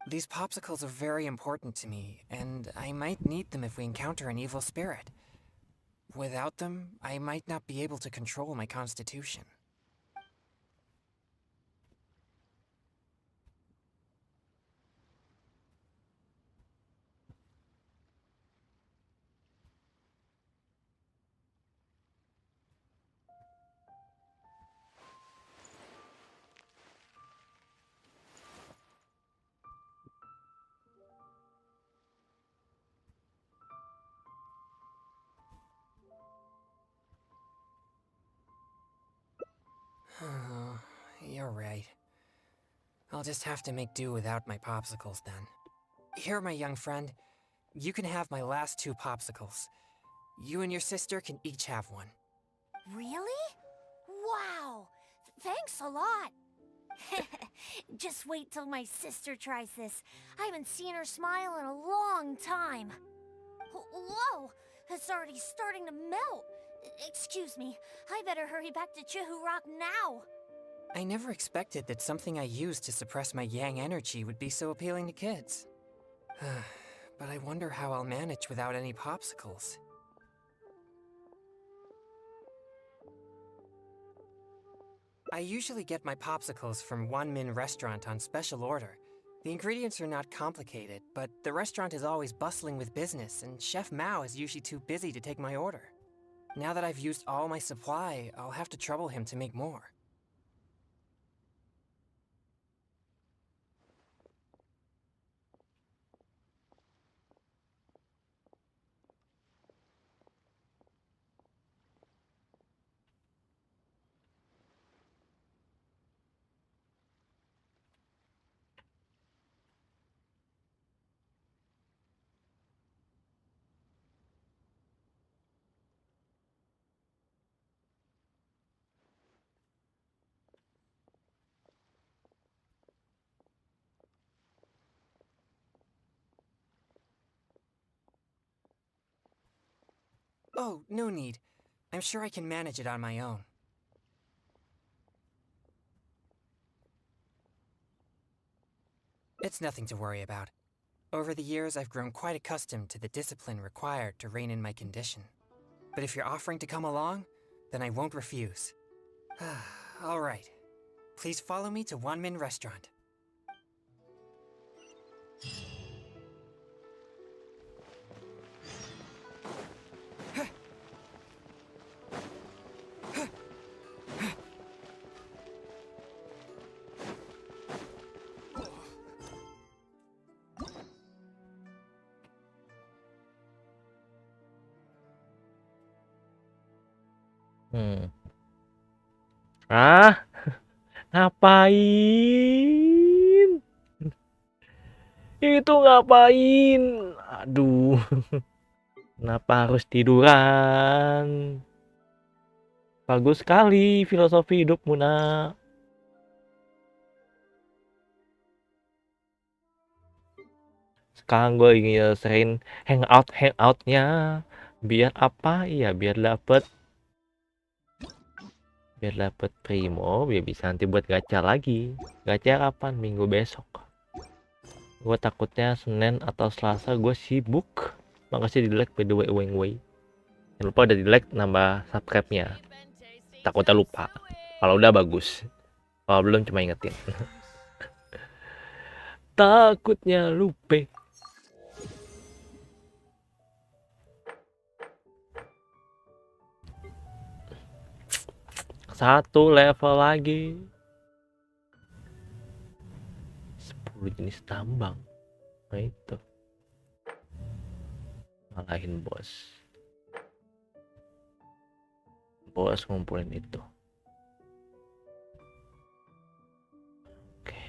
These popsicles are very important to me, and I might need them if we encounter an evil spirit. Without them, I might not be able to control my constitution. You're right. I'll just have to make do without my popsicles then. Here, my young friend. You can have my last 2 popsicles. You and your sister can each have one. Really? Wow! Thanks a lot! Just wait till my sister tries this. I haven't seen her smile in a long time. Whoa! It's already starting to melt. Excuse me, I better hurry back to Chihu Rock now. I never expected that something I used to suppress my yang energy would be so appealing to kids. But I wonder how I'll manage without any popsicles. I usually get my popsicles from One Min Restaurant on special order. The ingredients are not complicated, but the restaurant is always bustling with business, and Chef Mao is usually too busy to take my order. Now that I've used all my supply, I'll have to trouble him to make more. Oh, no need. I'm sure I can manage it on my own. It's nothing to worry about. Over the years, I've grown quite accustomed to the discipline required to rein in my condition. But if you're offering to come along, then I won't refuse. All right. Please follow me to One Min Restaurant. Ngapain? Itu ngapain? Aduh. Kenapa harus tiduran? Bagus sekali filosofi hidupmu, nak. Sekarang gue ingin sering hangoutnya. Biar apa? Iya, biar dapet primo, biar bisa nanti buat gacha lagi. Gacha kapan? Minggu besok. Gue takutnya Senin atau Selasa gue sibuk. Makasih di like by the way, jangan lupa udah di like, nambah subscribe-nya. Takutnya lupa. Kalau udah bagus, kalau belum cuma ingetin. Takutnya lupa. Satu level lagi. 10 jenis tambang. Nah itu. Ngalahin bos. Bos ngumpulin itu. Oke.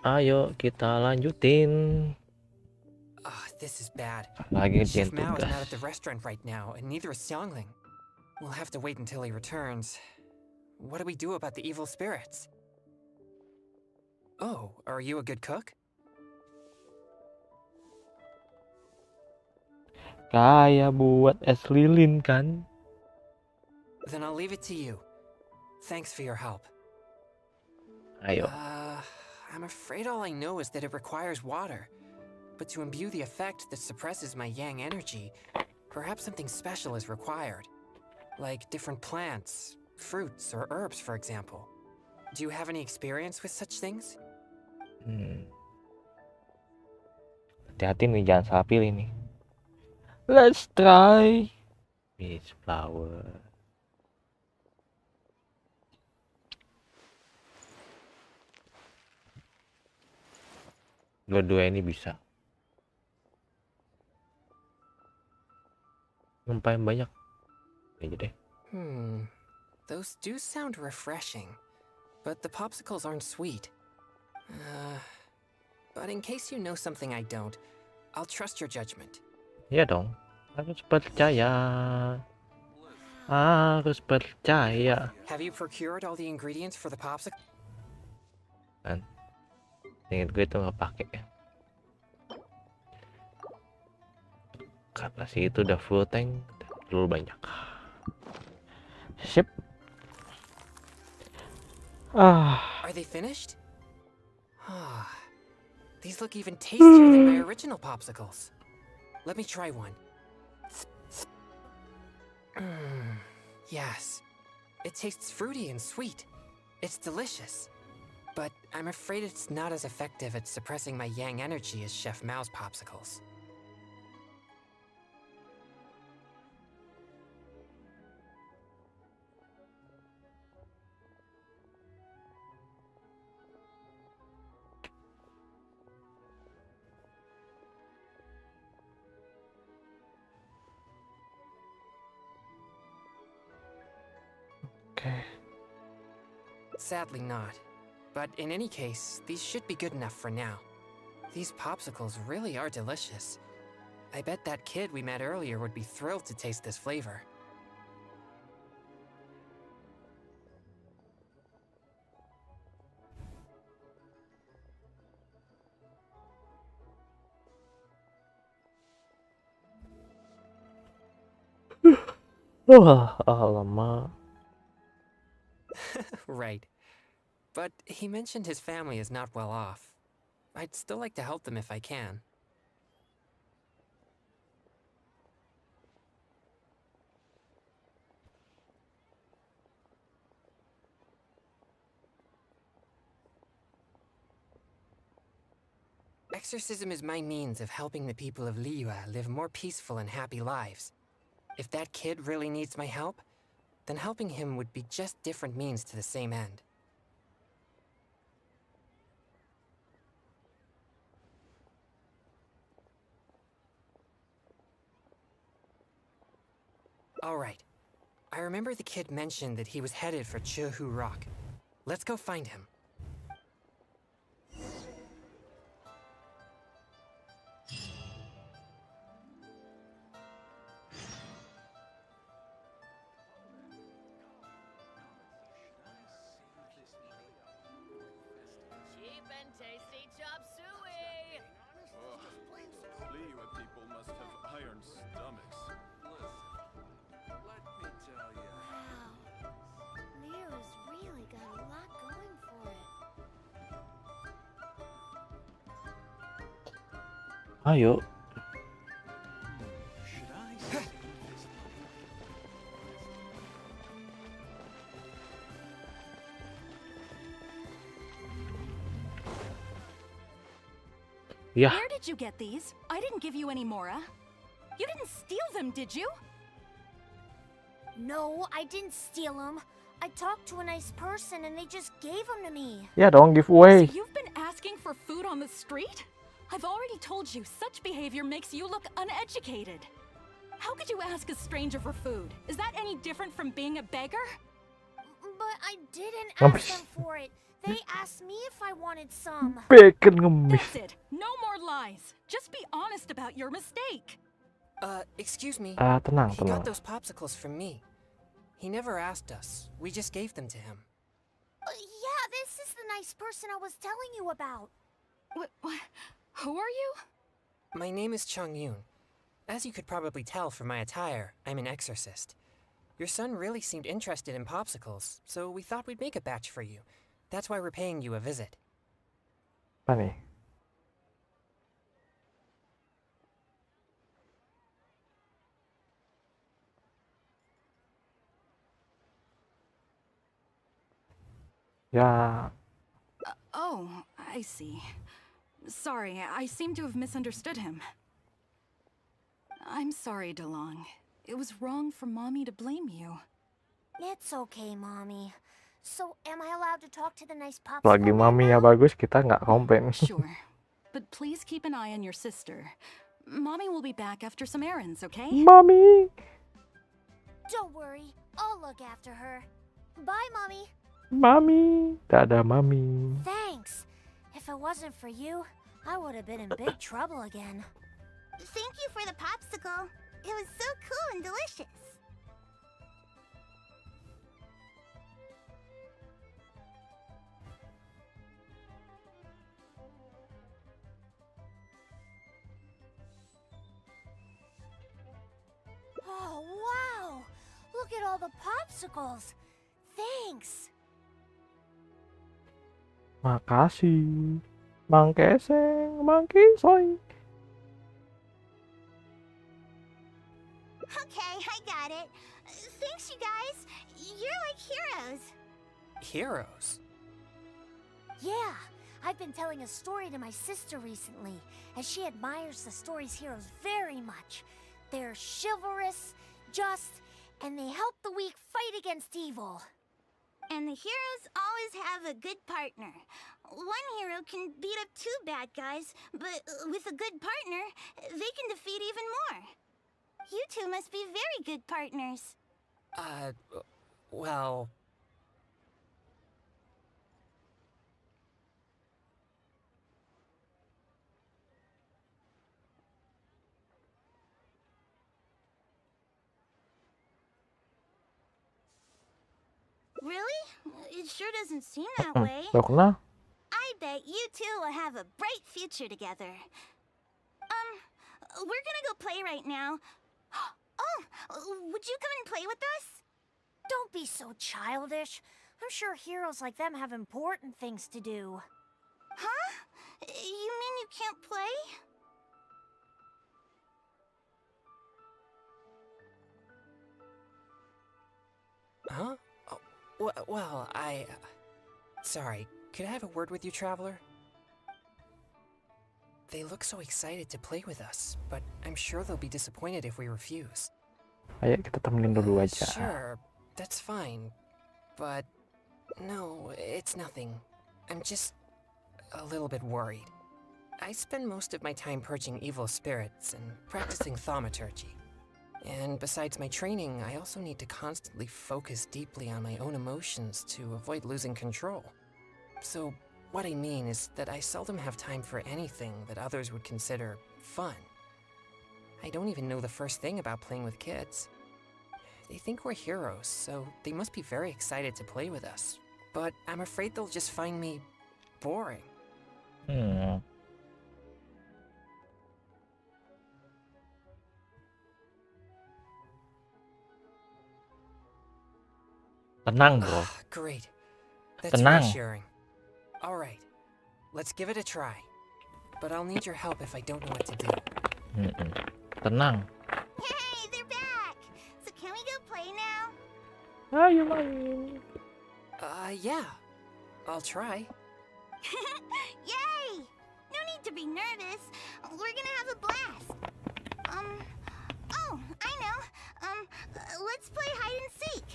Ayo kita lanjutin. This is bad. Lagi Chef ngerjain Mao is tugas. not at the restaurant right now, and neither is Xiangling. We'll have to wait until he returns. What do we do about the evil spirits? Oh, are you a good cook? Kayak buat es lilin kan? Then I'll leave it to you. Thanks for your help. Ayo. I'm afraid all I know is that it requires water. But to imbue the effect that suppresses my yang energy, perhaps something special is required. Like different plants, fruits, or herbs, for example. Do you have any experience with such things? Hati-hati nih, jangan salah pilih nih. Let's try. Peach flower. Dua-dua ini bisa. Ngumpain banyak aja deh. Those do sound refreshing, but the popsicles aren't sweet. But in case you know something I don't, I'll trust your judgment. Iya dong, harus percaya. Harus percaya. Have you procured all the ingredients for the popsicle? Kan, ingat gue itu nggak pakai. Karena sih itu udah full tank, terlalu banyak. Sip. Are they finished? These look even tastier than my original popsicles. Let me try one. Yes, it tastes fruity and sweet. It's delicious. But I'm afraid it's not as effective at suppressing my yang energy as Chef Mao's popsicles. Okay. Sadly not. But in any case, these should be good enough for now. These popsicles really are delicious. I bet that kid we met earlier would be thrilled to taste this flavor. Alamak. Right. But he mentioned his family is not well off. I'd still like to help them if I can. Exorcism is my means of helping the people of Liyue live more peaceful and happy lives. If that kid really needs my help, then helping him would be just different means to the same end. Alright. I remember the kid mentioned that he was headed for Chihu Rock. Let's go find him. Cheap and tasty chop suey. Liyue people must have iron stomachs. Listen, let me tell you. Wow. Liyue's really got a lot going for it. Ayo. Should I say this? Yeah. Where did you get these? I didn't give you any, Mora. You didn't steal them, did you? No, I didn't steal them. I talked to a nice person and they just gave them to me. Ya dong, giveaway. So you've been asking for food on the street? I've already told you such behavior makes you look uneducated. How could you ask a stranger for food? Is that any different from being a beggar? But I didn't Ngapain? ask them for it. They asked me if I wanted some. Bacon ngemis. That's it. No more lies. Just be honest about your mistake. Excuse me. Tenang, He got tenang. those popsicles from me. He never asked us. We just gave them to him. Yeah, this is the nice person I was telling you about. What? Who are you? My name is Chung Yoon. As you could probably tell from my attire, I'm an exorcist. Your son really seemed interested in popsicles, so we thought we'd make a batch for you. That's why we're paying you a visit. Apa nih? Ya, Oh, I see. Sorry, I seem to have misunderstood him. I'm sorry, DeLong. It was wrong for Mommy to blame you. It's okay, Mommy. So, am I allowed to talk to the nice popsicle selagi man maminya now? bagus, kita nggak komplain. Sure. But please keep an eye on your sister. Mommy will be back after some errands, okay? Mami. Don't worry. I'll look after her. Bye, Mommy. Mami, dadah mami. Thanks. If it wasn't for you, I would have been in big trouble again. Thank you for the popsicle. It was so cool and delicious. Oh, wow! Look at all the popsicles. Thanks. Makasih. Mang Keseng, Mang Kisoy. Okay, I got it. Thanks, you guys. You're like heroes. Heroes? Yeah, I've been telling a story to my sister recently, and she admires the story's heroes very much. They're chivalrous, just, and they help the weak fight against evil. And the heroes always have a good partner. One hero can beat up 2 bad guys, but with a good partner, they can defeat even more. You two must be very good partners. Well... Really? It sure doesn't seem that way. Dokna? I bet you two will have a bright future together. We're gonna go play right now. Oh, would you come and play with us? Don't be so childish. I'm sure heroes like them have important things to do. Huh? You mean you can't play? Huh? Oh, well, Sorry, could I have a word with you, Traveler? They look so excited to play with us, but I'm sure they'll be disappointed if we refuse. Ayo kita temenin dulu aja. Sure, that's fine. But no, it's nothing. I'm just a little bit worried. I spend most of my time purging evil spirits and practicing thaumaturgy. And besides my training, I also need to constantly focus deeply on my own emotions to avoid losing control. So what I mean is that I seldom have time for anything that others would consider fun. I don't even know the first thing about playing with kids. They think we're heroes, so they must be very excited to play with us. But I'm afraid they'll just find me boring. Tenang, bro. Great. That's Tenang. reassuring. Alright, let's give it a try. But I'll need your help if I don't know what to do. Tenang. Hey, they're back! So can we go play now? Ayo main. Yeah. I'll try. Yay! No need to be nervous. We're gonna have a blast. Oh, I know. Let's play hide and seek.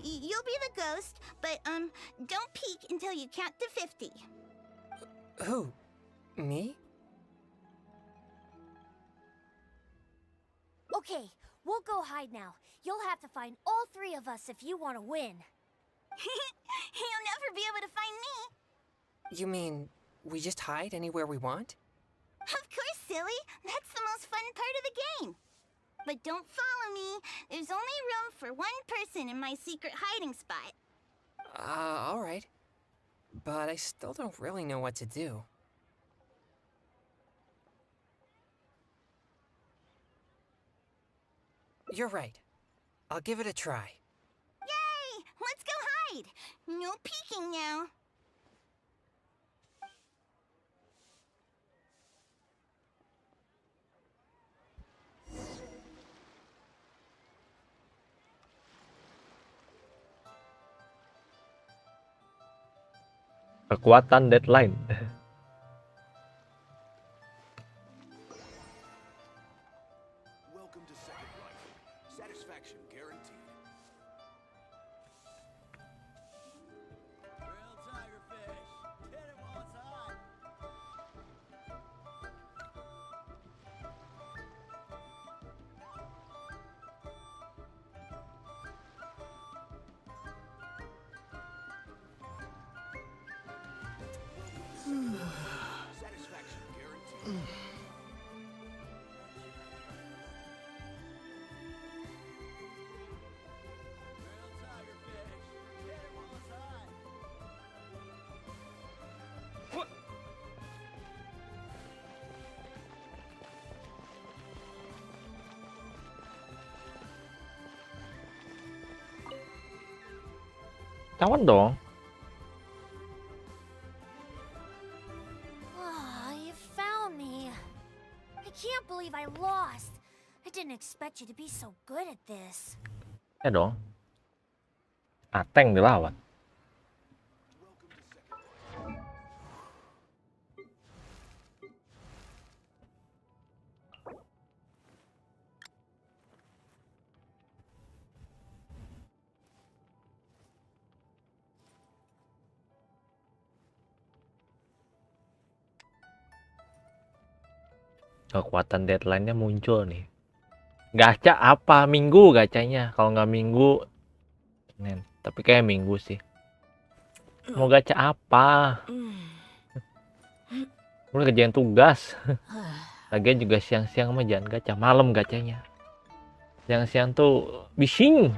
You'll be the ghost, but, don't peek until you count to 50. Who? Me? Okay, we'll go hide now. You'll have to find all 3 of us if you want to win. You'll never be able to find me. You mean we just hide anywhere we want? Of course, silly. That's the most fun part of the game. But don't follow me. There's only room for 1 person in my secret hiding spot. Alright. But I still don't really know what to do. You're right. I'll give it a try. Yay! Let's go hide! No peeking now. Kekuatan deadline. Welcome to Second Rifle. Satisfaction guaranteed. Real tiger fish. Hit it while it's hot. Cawan dong. Ah, you found me. I can't believe I lost. I didn't expect you to be so good at this. Ya dong. Ateng dilawan. Kekuatan deadline-nya muncul nih. Gacha apa? Minggu gacanya. Kalau nggak minggu, Senin. Tapi kayak minggu sih. Mau gacha apa? Udah kerjain tugas. Lagian juga siang-siang mah jangan gacha. Malam gacanya. Siang-siang tuh bising.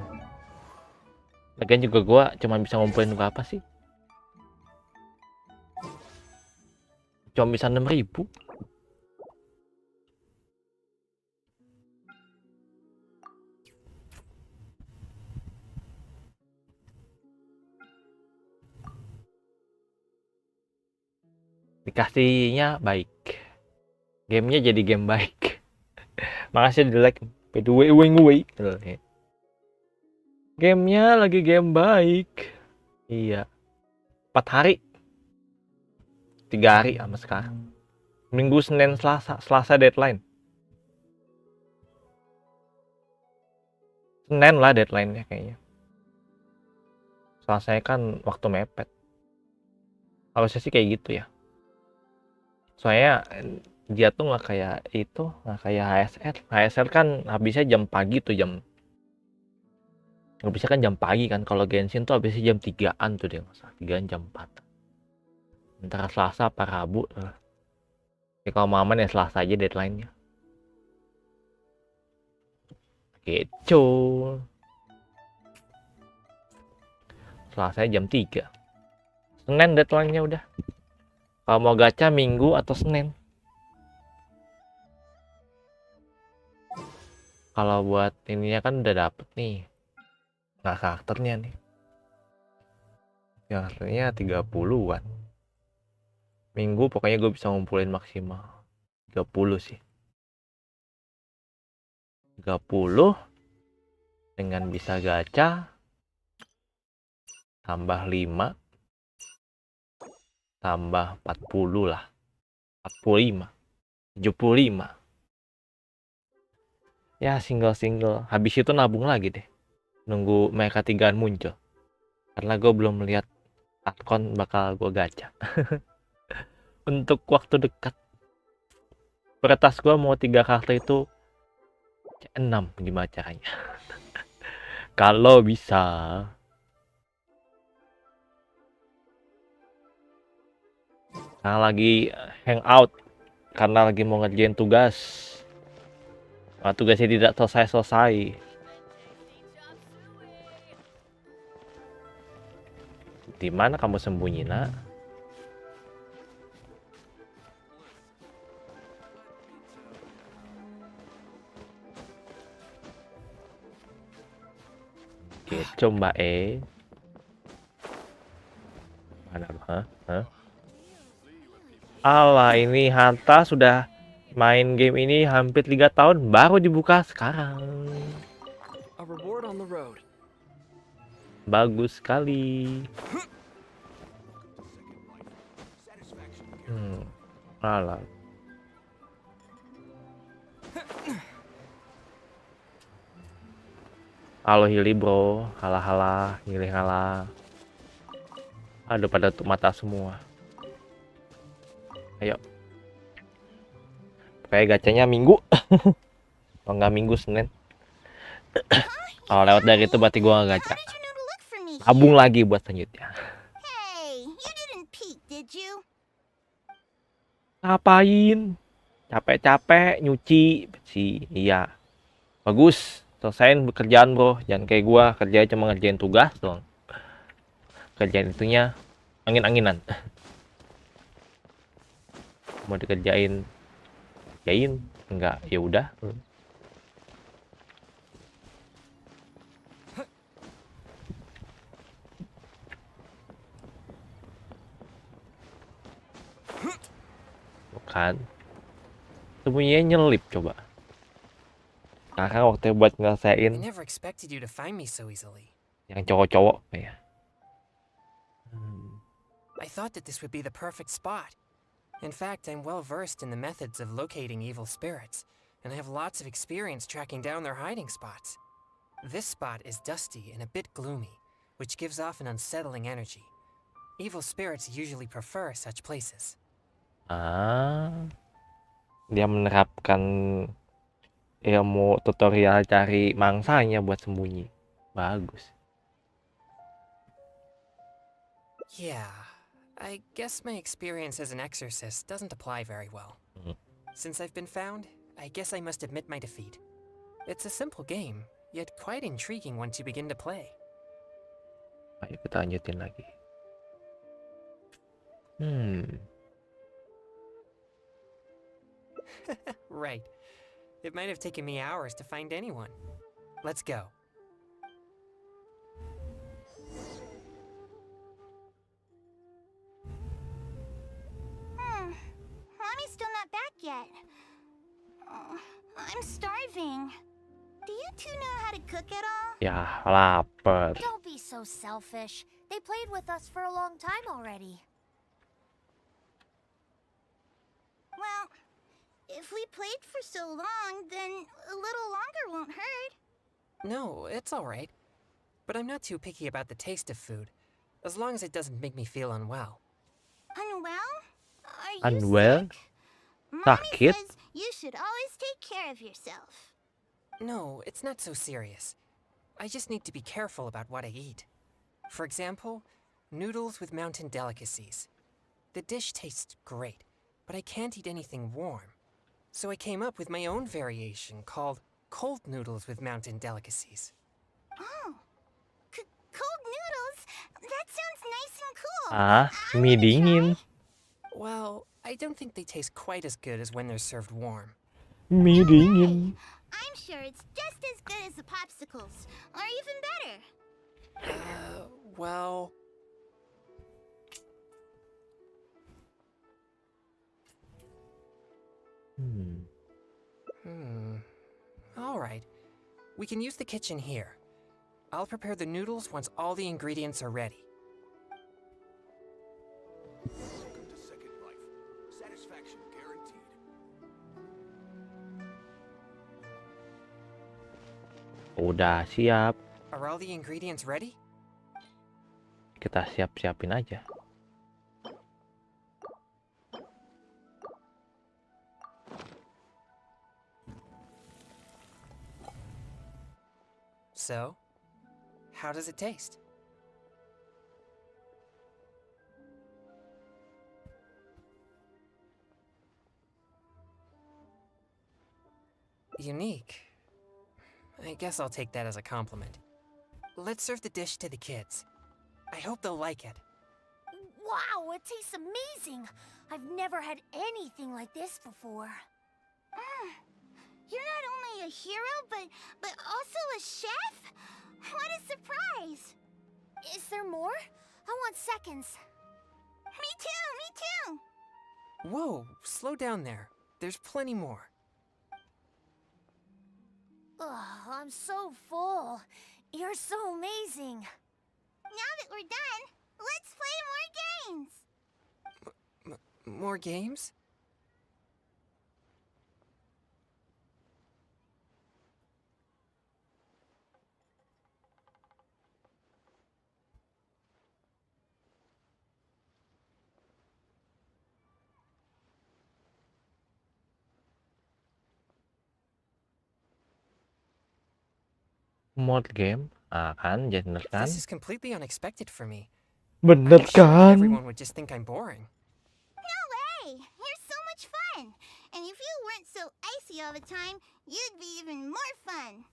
Lagian juga gua cuma bisa ngumpulin berapa sih? Cuma bisa 6.000. Dikasihnya baik, gamenya jadi game baik. Makasih di like PDW. Gamenya lagi game baik. Iya, 4 hari 3 hari sama sekarang. Minggu, Senin, Selasa deadline. Senin lah deadline-nya kayaknya. Selasanya kan waktu mepet. Harusnya sih kayak gitu ya. Soalnya dia tuh nggak kayak itu, nggak kayak HSL. HSL kan habisnya jam pagi tuh, nggak bisa kan jam pagi kan. Kalau Genshin tuh habisnya jam 3-an tuh dia, 3-an jam 4. Antara Selasa apa Rabu. Ya kalau mau aman ya Selasa aja deadline-nya. Gitu. Selasa jam 3. Senin deadline-nya udah. Kalau mau gacha Minggu atau Senin. Kalau buat ininya kan udah dapet nih. Nah, karakternya nih. Karakternya 30-an. Minggu pokoknya gue bisa ngumpulin maksimal 30 sih. 30 dengan bisa gacha tambah 5 tambah 40 lah. 45. 75. Ya single. Habis itu nabung lagi deh. Nunggu mereka 3-an muncul. Karena gue belum melihat akun bakal gue gacha. Untuk waktu dekat. Prioritas gue mau 3 karakter itu 6. Gimana caranya? Kalau bisa. Nah, lagi hangout karena lagi mau ngerjain tugas. Nah, tugasnya tidak selesai. Di mana kamu sembunyi, nak? Oke, coba mana? Hah? Alah, ini Hanta sudah main game ini hampir 3 tahun, baru dibuka sekarang. Bagus sekali. Alah. Halo Hili bro, halah, Hili halah. Aduh, pada tutup mata semua. Ayo. Kayak gacanya Minggu. Kalau nggak Minggu, Senin. Kalau lewat dari itu berarti gua nggak gacha. Tabung lagi buat selanjutnya. Hey, you didn't peek, did you? Ngapain? Capek-capek nyuci sih. Iya. Bagus. Selesain pekerjaan bro. Jangan kayak gua kerja cuma ngerjain tugas doang. Kerjaan itunya angin-anginan. Mau dikerjain enggak, ya udah. kan. Sembunyinya nyelip coba. Sekarang waktunya buat I ngerasain never expected you to find me so easily. yang cowok-cowok ya. I thought that this would be the perfect spot. In fact, I'm well versed in the methods of locating evil spirits, and I have lots of experience tracking down their hiding spots. This spot is dusty and a bit gloomy, which gives off an unsettling energy. Evil spirits usually prefer such places. Dia menerapkan ilmu tutorial cari mangsanya buat sembunyi. Bagus. Yeah, I guess my experience as an exorcist doesn't apply very well. Since I've been found, I guess I must admit my defeat. It's a simple game, yet quite intriguing once you begin to play. Ayo kita lanjutin lagi. Right. It might have taken me hours to find anyone. Let's go. Mommy's still not back yet. I'm starving. Do you two know how to cook at all? Ya, lapar. Don't be so selfish. They played with us for a long time already. Well, if we played for so long, then a little longer won't hurt. No, it's alright. But I'm not too picky about the taste of food, as long as it doesn't make me feel unwell. Unwell? Are you Unwell? sick? Mommy Sakit? says you should always take care of yourself. No, it's not so serious. I just need to be careful about what I eat. For example, noodles with mountain delicacies. The dish tastes great, but I can't eat anything warm. So I came up with my own variation called cold noodles with mountain delicacies. Oh, cold noodles? That sounds nice and cool. Mie dingin. Well, I don't think they taste quite as good as when they're served warm. Mie dingin. I'm sure it's just as good as the popsicles, or even better. Well... Alright. We can use the kitchen here. I'll prepare the noodles once all the ingredients are ready. Welcome to Second Life. Satisfaction guaranteed. Udah siap. Are all the ingredients ready? Kita siap-siapin aja. So, how does it taste? Unique. I guess I'll take that as a compliment. Let's serve the dish to the kids. I hope they'll like it. Wow, it tastes amazing. I've never had anything like this before. You're not only a hero, but also a chef? What a surprise! Is there more? I want seconds. Me too! Whoa, slow down there. There's plenty more. Ugh, I'm so full. You're so amazing. Now that we're done, let's play more games! More games? Mod game. Kan, bener kan? This is completely unexpected for me. Bener I'm sure kan? everyone would just think I'm boring. No way! You're so much fun! And if you weren't so icy all the time, you'd be even more fun!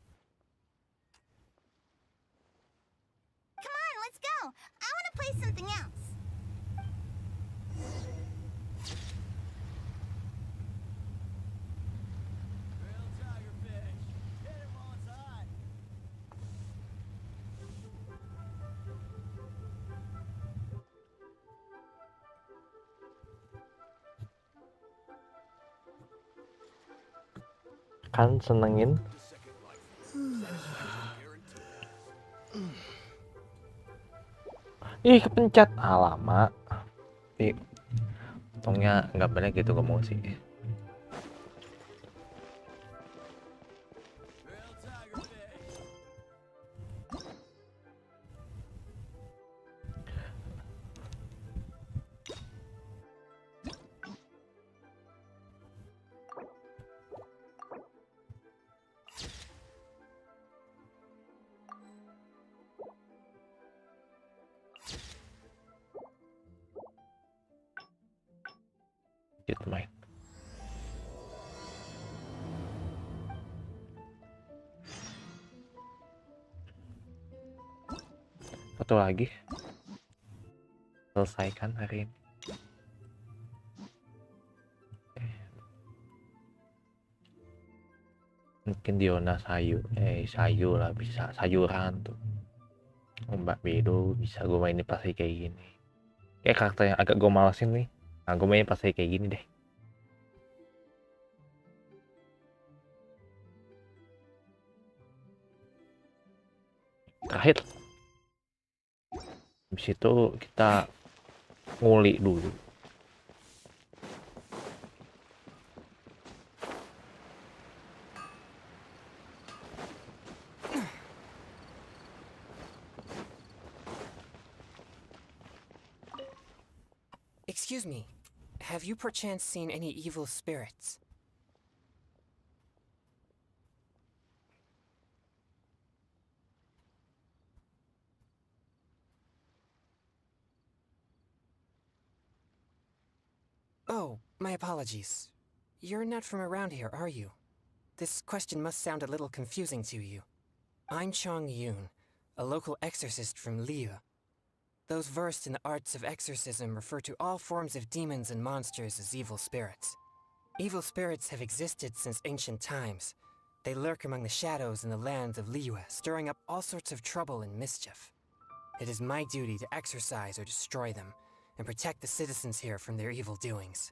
Come on, let's go! I want to play something else! makan, senengin. Ih, kepencet. Alamak. Ih, untungnya nggak banyak gitu ngomong sih. Gitu main. Satu lagi. Selesaikan hari ini. Mungkin Diona sayur lah, bisa sayuran tuh. Mbak Bedo bisa gue mainin pas kayak gini. Kayak karakter yang agak gue malesin nih. Nah, gue mainin pas kayak gini deh. Terakhir. Habis itu kita nguli dulu. Excuse me, have you perchance seen any evil spirits? Oh, my apologies. You're not from around here, are you? This question must sound a little confusing to you. I'm Chong Yoon, a local exorcist from Liyue. Those versed in the arts of exorcism refer to all forms of demons and monsters as evil spirits. Evil spirits have existed since ancient times. They lurk among the shadows in the lands of Liyue, stirring up all sorts of trouble and mischief. It is my duty to exorcise or destroy them, and protect the citizens here from their evil doings.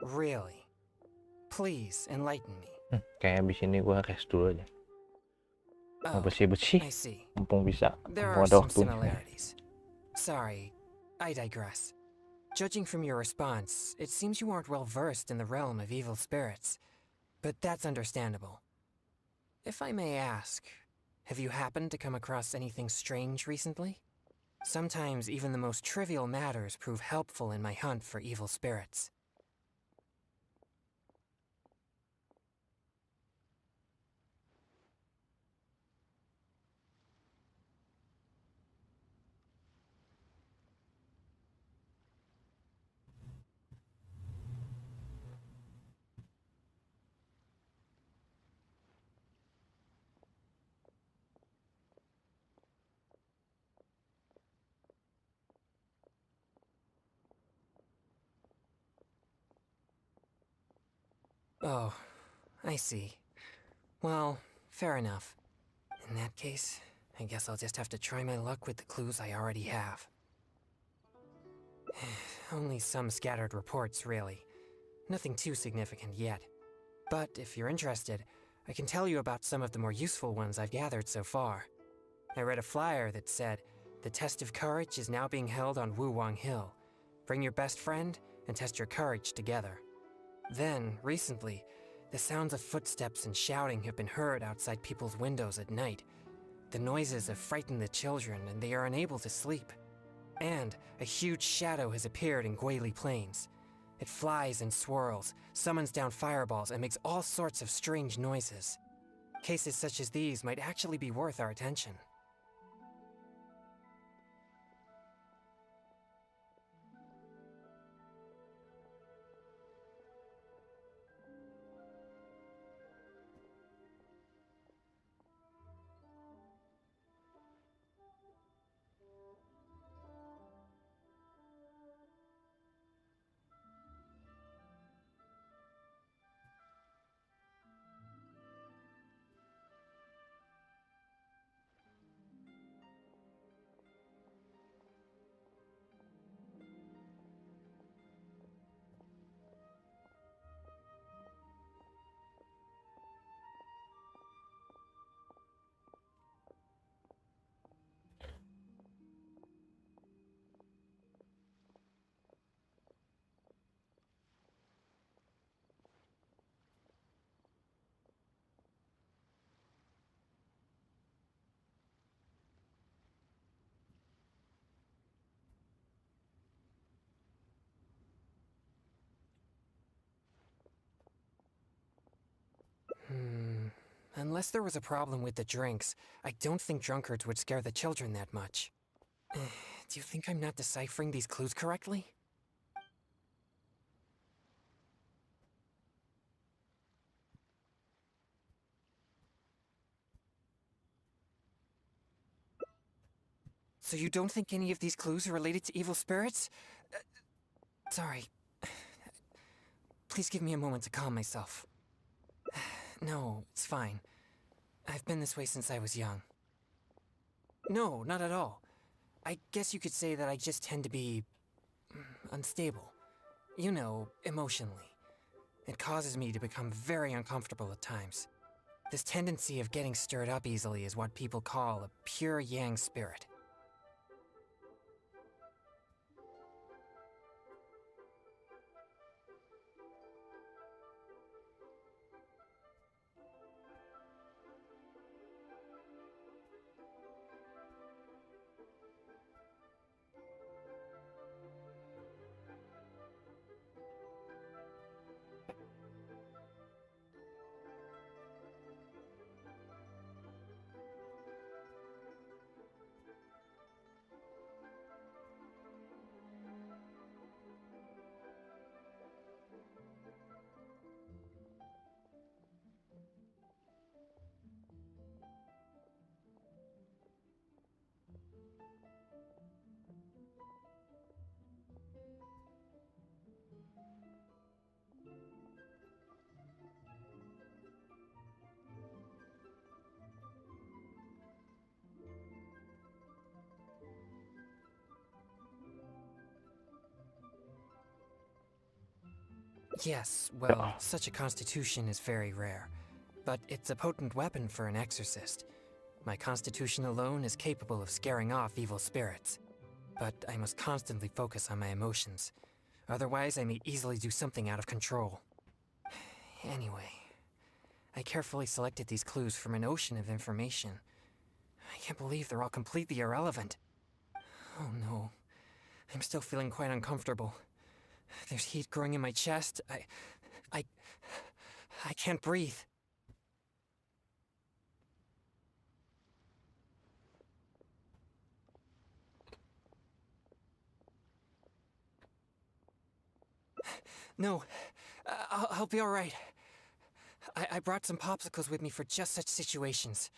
Really? Please enlighten me. Kayak abis ini gue rest dulu aja. Mau Oh, bersih-bersih. I see. Mumpung bisa. There Mumpung are ada some waktunya. similarities. Sorry, I digress. Judging from your response, it seems you aren't well versed in the realm of evil spirits. But that's understandable. If I may ask, have you happened to come across anything strange recently? Sometimes even the most trivial matters prove helpful in my hunt for evil spirits. Oh, I see. Well, fair enough. In that case, I guess I'll just have to try my luck with the clues I already have. Only some scattered reports, really. Nothing too significant yet. But if you're interested, I can tell you about some of the more useful ones I've gathered so far. I read a flyer that said, "The test of courage is now being held on Wuwang Hill. Bring your best friend and test your courage together." Then, recently, the sounds of footsteps and shouting have been heard outside people's windows at night. The noises have frightened the children and they are unable to sleep. And a huge shadow has appeared in Guili Plains. It flies and swirls, summons down fireballs, and makes all sorts of strange noises. Cases such as these might actually be worth our attention. Unless there was a problem with the drinks, I don't think drunkards would scare the children that much. Do you think I'm not deciphering these clues correctly? So you don't think any of these clues are related to evil spirits? Sorry. Please give me a moment to calm myself. No, it's fine. I've been this way since I was young. No, not at all. I guess you could say that I just tend to be unstable. You know, emotionally. It causes me to become very uncomfortable at times. This tendency of getting stirred up easily is what people call a pure yang spirit. Yes, well, such a constitution is very rare. But it's a potent weapon for an exorcist. My constitution alone is capable of scaring off evil spirits. But I must constantly focus on my emotions. Otherwise, I may easily do something out of control. Anyway, I carefully selected these clues from an ocean of information. I can't believe they're all completely irrelevant. Oh no, I'm still feeling quite uncomfortable. There's heat growing in my chest. I can't breathe. No, I'll be all right. I brought some popsicles with me for just such situations.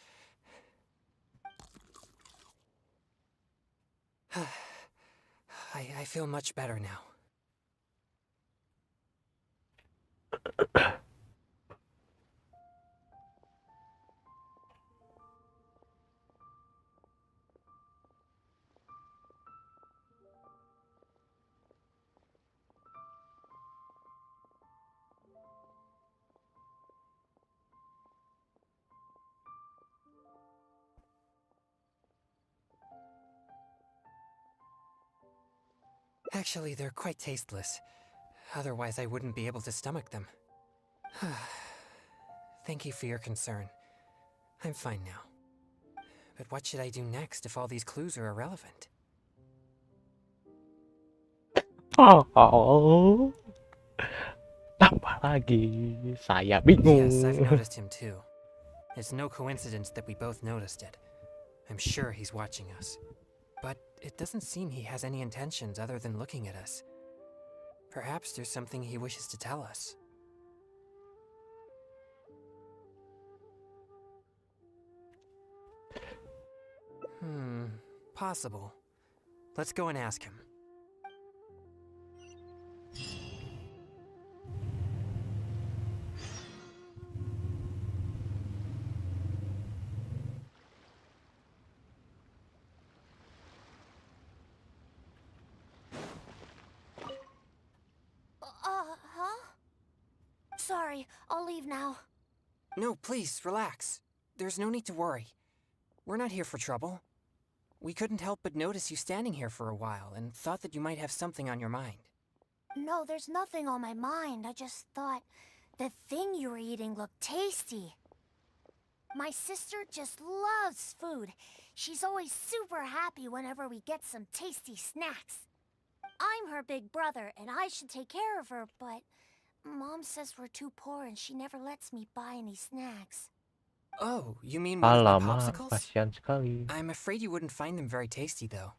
I feel much better now. Actually, they're quite tasteless. Otherwise, I wouldn't be able to stomach them. Thank you for your concern. I'm fine now. But what should I do next if all these clues are irrelevant? Oh, apa lagi? Saya bingung. Yes, I've noticed him too. It's no coincidence that we both noticed it. I'm sure he's watching us. But it doesn't seem he has any intentions other than looking at us. Perhaps there's something he wishes to tell us. Possible. Let's go and ask him. Huh? Sorry, I'll leave now. No, please, relax. There's no need to worry. We're not here for trouble. We couldn't help but notice you standing here for a while and thought that you might have something on your mind. No, there's nothing on my mind. I just thought the thing you were eating looked tasty. My sister just loves food. She's always super happy whenever we get some tasty snacks. I'm her big brother, and I should take care of her, but Mom says we're too poor and she never lets me buy any snacks. Oh, you mean one of my Alamak, popsicles? kasihan sekali. I'm afraid you wouldn't find them very tasty, though.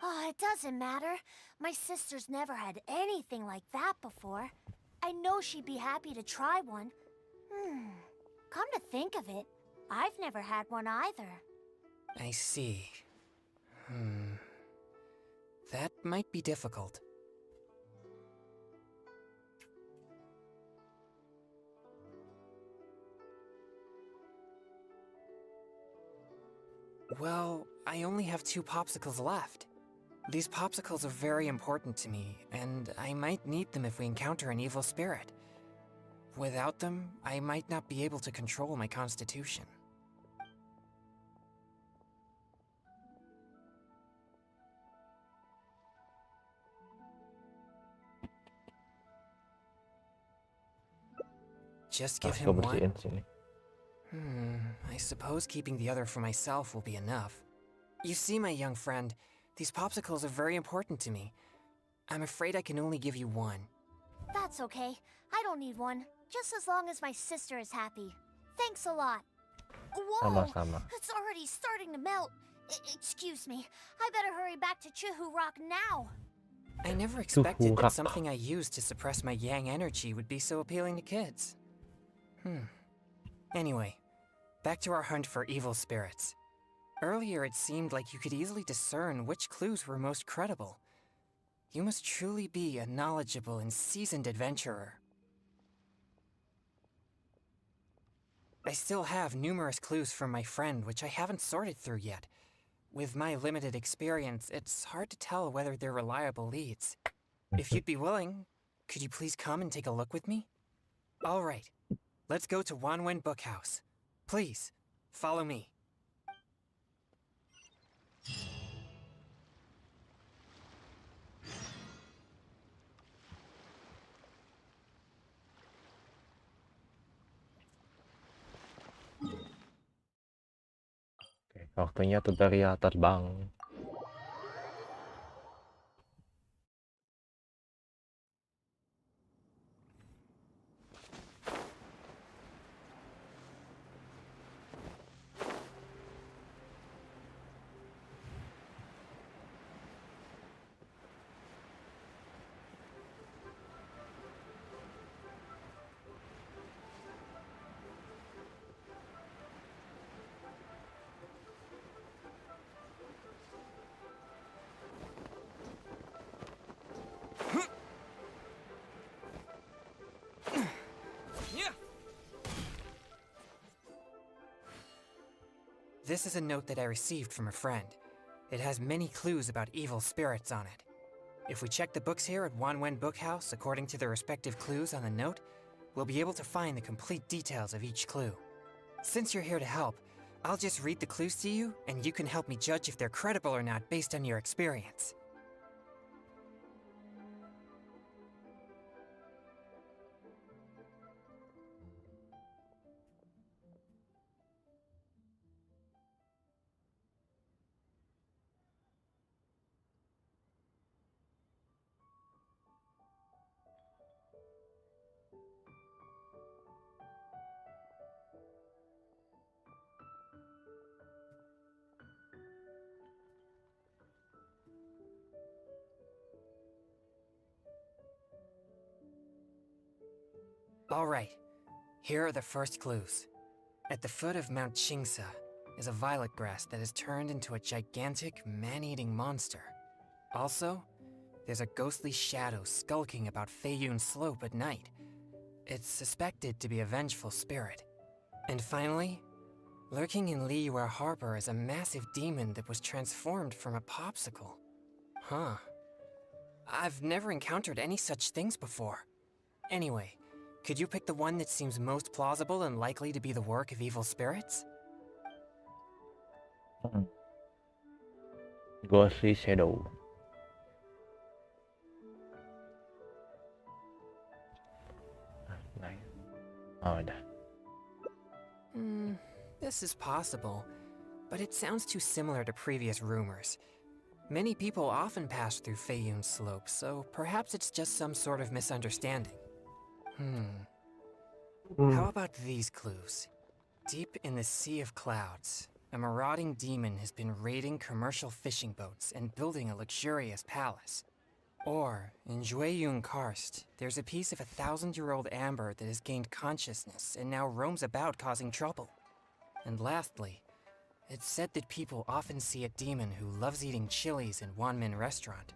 Oh, it doesn't matter. My sister's never had anything like that before. I know she'd be happy to try one. Come to think of it, I've never had one either. I see. That might be difficult. Well, I only have 2 popsicles left. These popsicles are very important to me, and I might need them if we encounter an evil spirit. Without them, I might not be able to control my constitution. Just give Harus him gue one? bersihin sini. I suppose keeping the other for myself will be enough. You see, my young friend, these popsicles are very important to me. I'm afraid I can only give you one. That's okay. I don't need one. Just as long as my sister is happy. Thanks a lot. Whoa! Sama-sama. It's already starting to melt. Excuse me. I better hurry back to Chuhu Rock now. I never expected Rock. that something I used to suppress my yang energy would be so appealing to kids. Anyway, back to our hunt for evil spirits. Earlier it seemed like you could easily discern which clues were most credible. You must truly be a knowledgeable and seasoned adventurer. I still have numerous clues from my friend which I haven't sorted through yet. With my limited experience, it's hard to tell whether they're reliable leads. If you'd be willing, could you please come and take a look with me? All right, let's go to Wanwen Bookhouse. Please, follow me. Oke, waktunya tutorial terbang. This is a note that I received from a friend. It has many clues about evil spirits on it. If we check the books here at Wanwen Bookhouse according to the respective clues on the note, we'll be able to find the complete details of each clue. Since you're here to help, I'll just read the clues to you, and you can help me judge if they're credible or not based on your experience. Alright, here are the first clues. At the foot of Mount Chingsa is a violet grass that has turned into a gigantic, man-eating monster. Also, there's a ghostly shadow skulking about Feiyun Slope at night. It's suspected to be a vengeful spirit. And finally, lurking in Liyue Harbor is a massive demon that was transformed from a popsicle. Huh. I've never encountered any such things before. Anyway, could you pick the one that seems most plausible and likely to be the work of evil spirits? Ghostly shadow. Nice. Oh, udah. This is possible, but it sounds too similar to previous rumors. Many people often pass through Feiyun Slope, so perhaps it's just some sort of misunderstanding. How about these clues? Deep in the Sea of Clouds, a marauding demon has been raiding commercial fishing boats and building a luxurious palace. Or, in Jueyun Karst, there's a piece of 1,000-year-old amber that has gained consciousness and now roams about causing trouble. And lastly, it's said that people often see a demon who loves eating chilies in Wanmin Restaurant.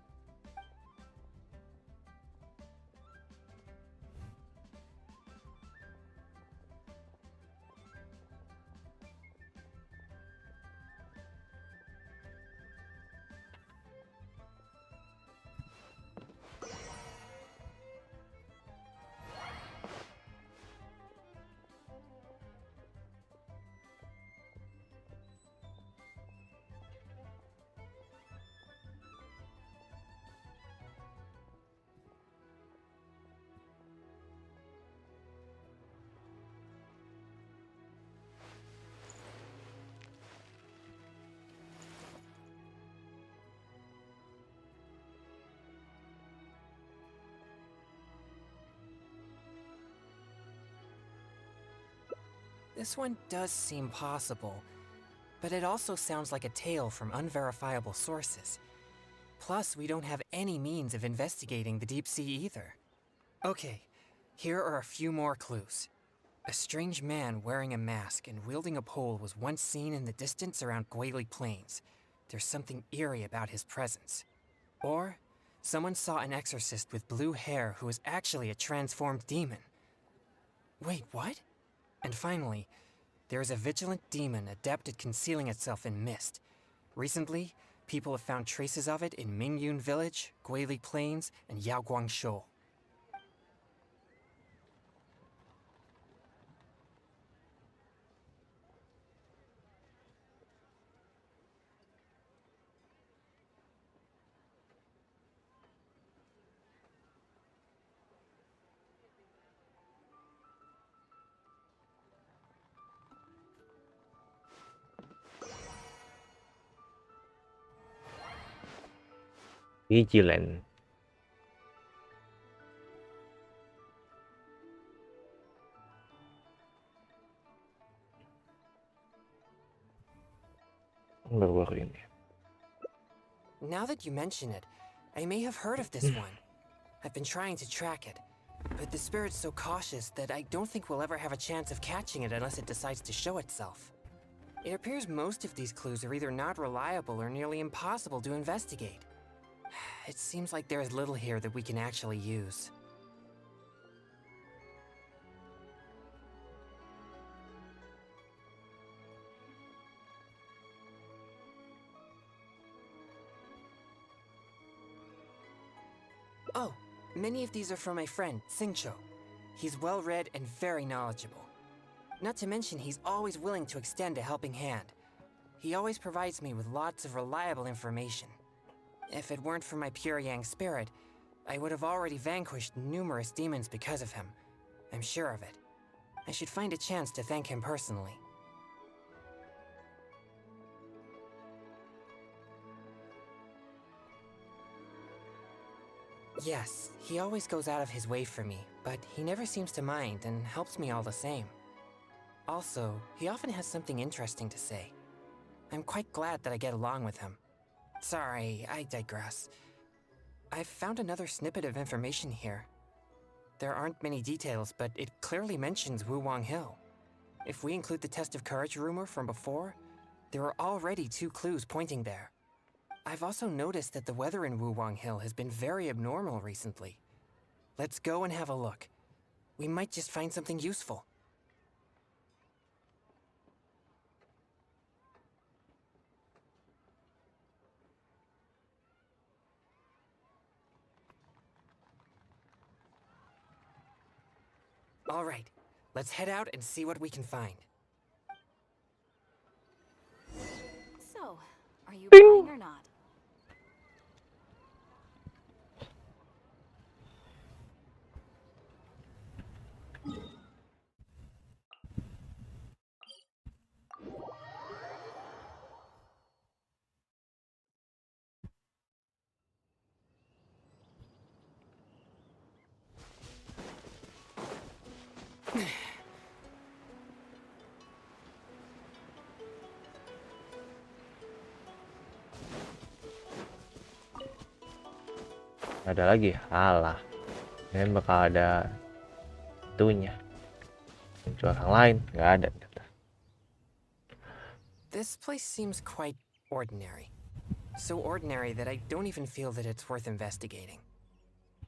This one does seem possible, but it also sounds like a tale from unverifiable sources. Plus, we don't have any means of investigating the deep sea either. Okay, here are a few more clues. A strange man wearing a mask and wielding a pole was once seen in the distance around Guili Plains. There's something eerie about his presence. Or, someone saw an exorcist with blue hair who is actually a transformed demon. Wait, what? And finally, there is a vigilant demon adept at concealing itself in mist. Recently, people have found traces of it in Mingyun Village, Guili Plains, and Yaoguang Shoal. Vigilant. Baru-baru ini. Now that you mention it, I may have heard of this one. I've been trying to track it, but the spirit's so cautious that I don't think we'll ever have a chance of catching it unless it decides to show itself. It appears most of these clues are either not reliable or nearly impossible to investigate. It seems like there is little here that we can actually use. Oh, many of these are from my friend, Singcho. He's well-read and very knowledgeable. Not to mention he's always willing to extend a helping hand. He always provides me with lots of reliable information. If it weren't for my pure Yang spirit, I would have already vanquished numerous demons because of him. I'm sure of it. I should find a chance to thank him personally. Yes, he always goes out of his way for me, but he never seems to mind and helps me all the same. Also, he often has something interesting to say. I'm quite glad that I get along with him. Sorry, I digress. I've found another snippet of information here. There aren't many details, but it clearly mentions Wuwang Hill. If we include the test of courage rumor from before, there are already 2 clues pointing there. I've also noticed that the weather in Wuwang Hill has been very abnormal recently. Let's go and have a look. We might just find something useful. All right, let's head out and see what we can find. So, are you buying or not? Ada lagi, alah. Ini bakal ada itunya. Muncul orang lain, nggak ada. This place seems quite ordinary. So ordinary that I don't even feel that it's worth investigating.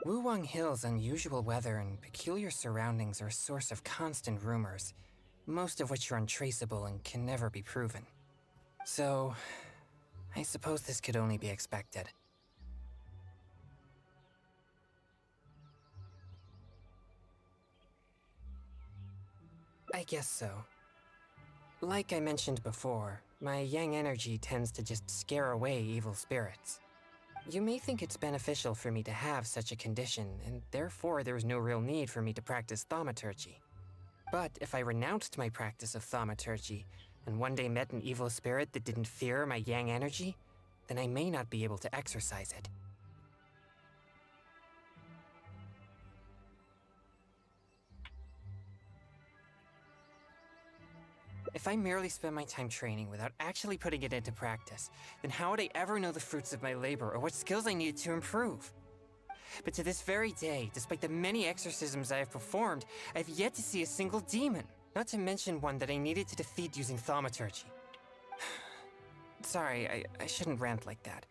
Wuwang Hill's unusual weather and peculiar surroundings are a source of constant rumors, most of which are untraceable and can never be proven. So, I suppose this could only be expected. I guess so. Like I mentioned before, my yang energy tends to just scare away evil spirits. You may think it's beneficial for me to have such a condition, and therefore there's no real need for me to practice thaumaturgy. But if I renounced my practice of thaumaturgy, and one day met an evil spirit that didn't fear my yang energy, then I may not be able to exercise it. If I merely spend my time training without actually putting it into practice, then how would I ever know the fruits of my labor or what skills I needed to improve? But to this very day, despite the many exorcisms I have performed, I have yet to see a single demon, not to mention one that I needed to defeat using thaumaturgy. Sorry, I shouldn't rant like that.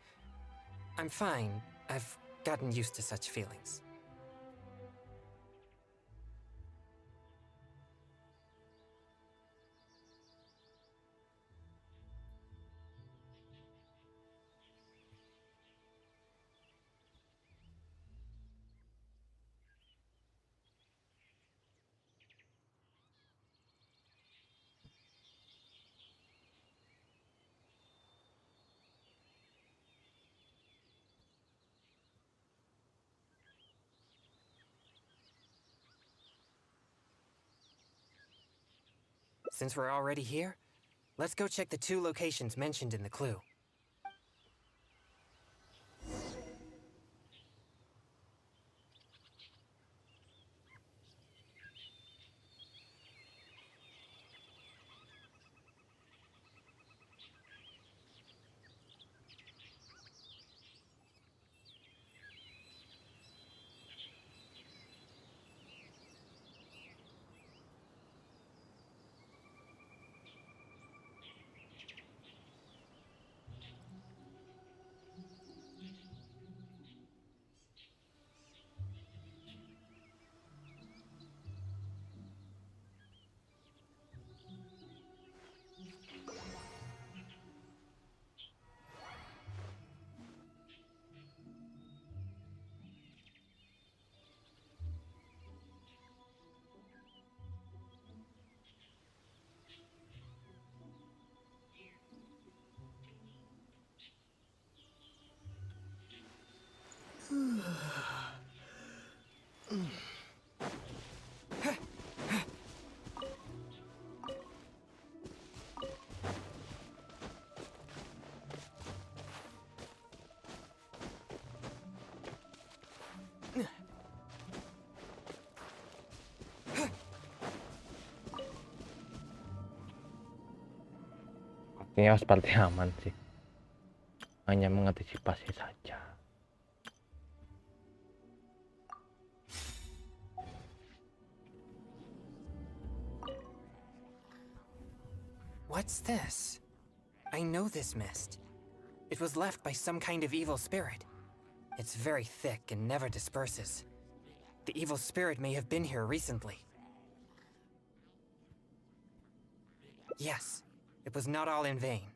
I'm fine. I've gotten used to such feelings. Since we're already here, let's go check the 2 locations mentioned in the clue. Ini seperti aman sih, hanya mengantisipasi saja. What's this? I know this mist. It was left by some kind of evil spirit. It's very thick and never disperses. The evil spirit may have been here recently. Yes, it was not all in vain.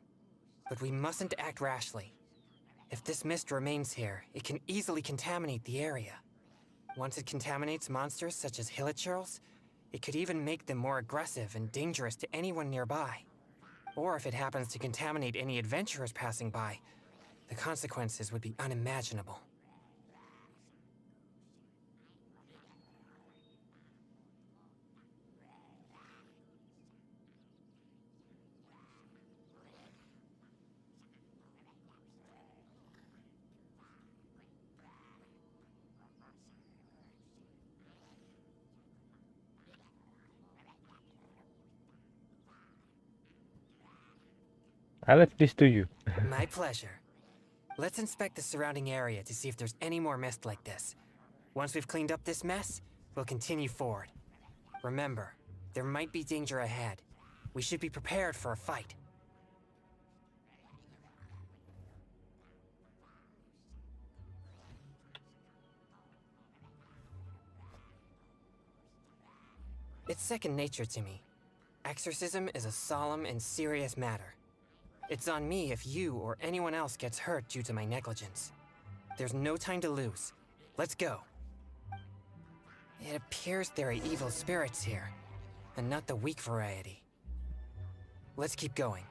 But we mustn't act rashly. If this mist remains here, it can easily contaminate the area. Once it contaminates monsters such as hilichurls, it could even make them more aggressive and dangerous to anyone nearby. Or if it happens to contaminate any adventurers passing by, the consequences would be unimaginable. I left this to you. My pleasure. Let's inspect the surrounding area to see if there's any more mist like this. Once we've cleaned up this mess, we'll continue forward. Remember, there might be danger ahead. We should be prepared for a fight. It's second nature to me. Exorcism is a solemn and serious matter. It's on me if you or anyone else gets hurt due to my negligence. There's no time to lose. Let's go. It appears there are evil spirits here, and not the weak variety. Let's keep going.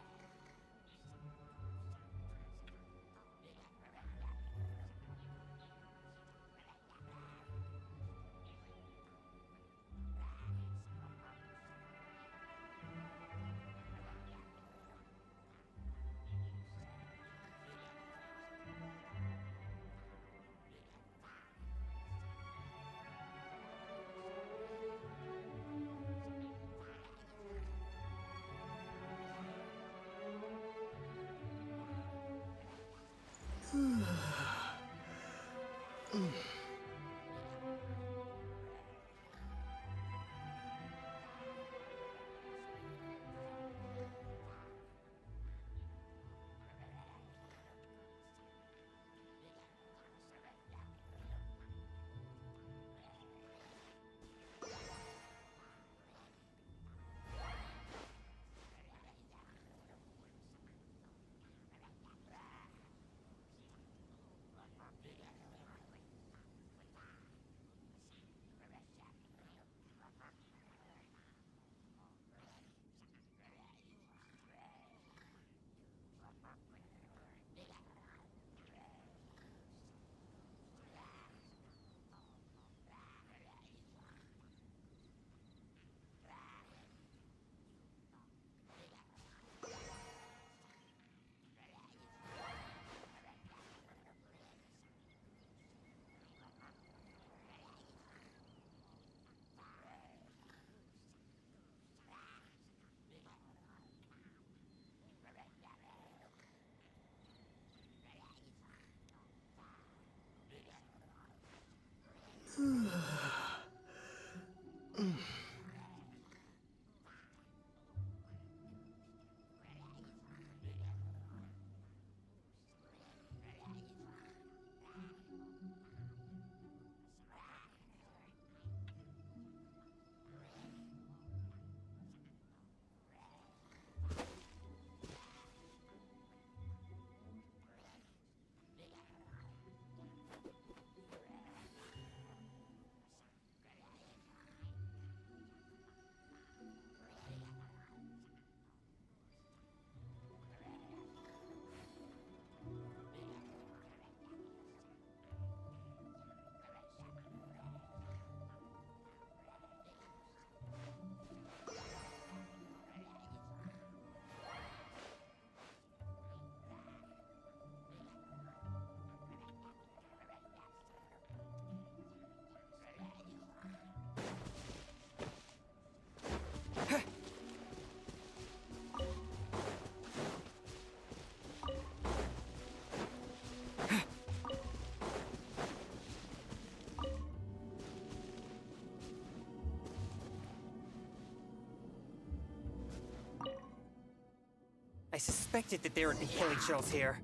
suspected that there would be pillagers here.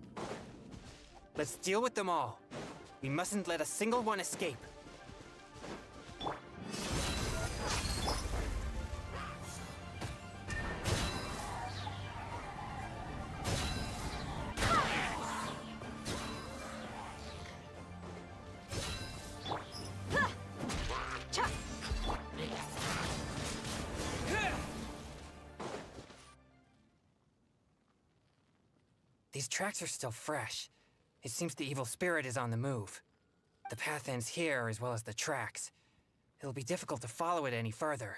Let's deal with them all. We mustn't let a single one escape. These tracks are still fresh. It seems the evil spirit is on the move. The path ends here as well as the tracks. It'll be difficult to follow it any further.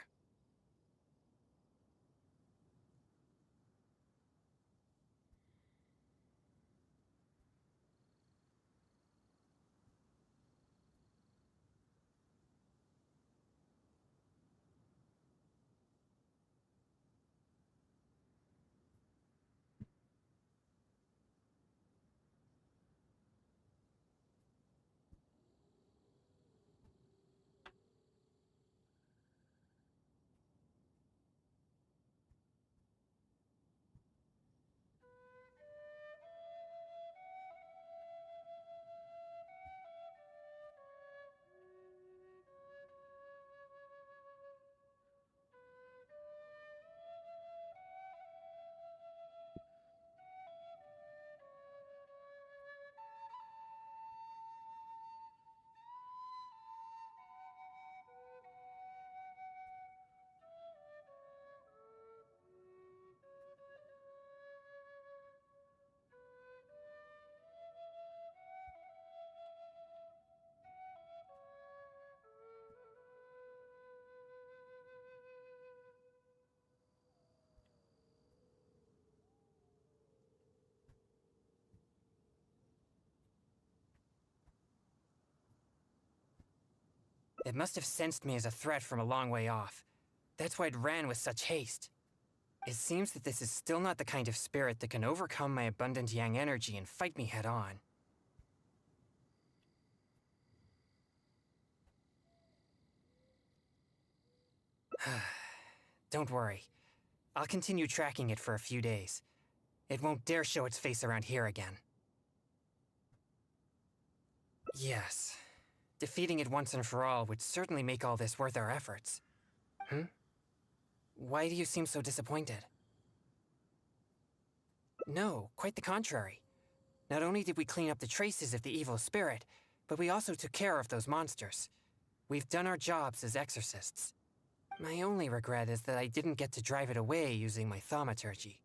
It must have sensed me as a threat from a long way off. That's why it ran with such haste. It seems that this is still not the kind of spirit that can overcome my abundant yang energy and fight me head on. Don't worry. I'll continue tracking it for a few days. It won't dare show its face around here again. Yes. Defeating it once and for all would certainly make all this worth our efforts. Why do you seem so disappointed? No, quite the contrary. Not only did we clean up the traces of the evil spirit, but we also took care of those monsters. We've done our jobs as exorcists. My only regret is that I didn't get to drive it away using my thaumaturgy.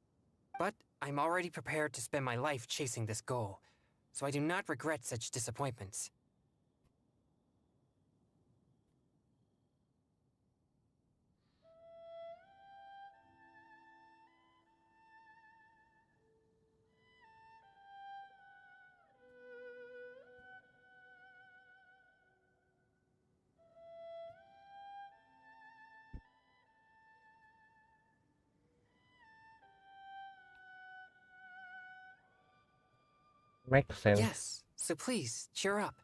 But I'm already prepared to spend my life chasing this goal, so I do not regret such disappointments. Makes sense. Yes, so please, cheer up.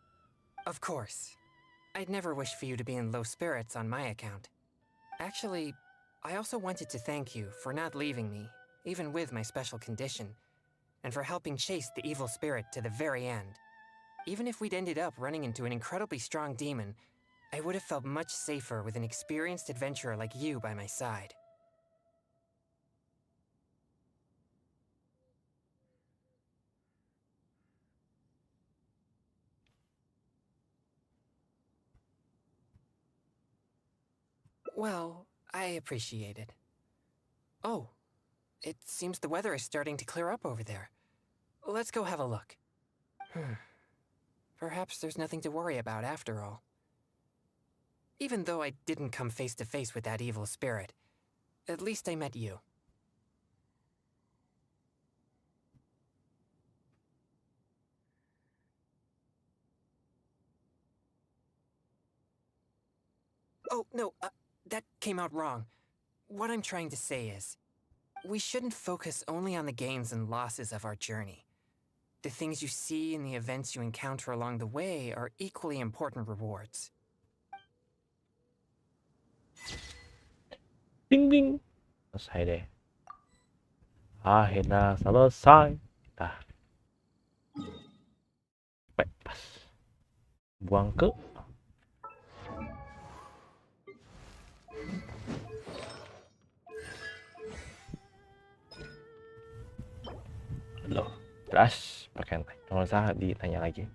Of course. I'd never wish for you to be in low spirits on my account. Actually, I also wanted to thank you for not leaving me, even with my special condition, and for helping chase the evil spirit to the very end. Even if we'd ended up running into an incredibly strong demon, I would have felt much safer with an experienced adventurer like you by my side. Well, I appreciate it. Oh, it seems the weather is starting to clear up over there. Let's go have a look. Perhaps there's nothing to worry about after all. Even though I didn't come face to face with that evil spirit, at least I met you. Oh, no, that came out wrong. What I'm trying to say is, we shouldn't focus only on the gains and losses of our journey. The things you see and the events you encounter along the way are equally important rewards. Ding ding. Selesai deh. Akhirnya selesai. Nah, pas. Buang ke. Loh, terus pakai nggak usah ditanya lagi.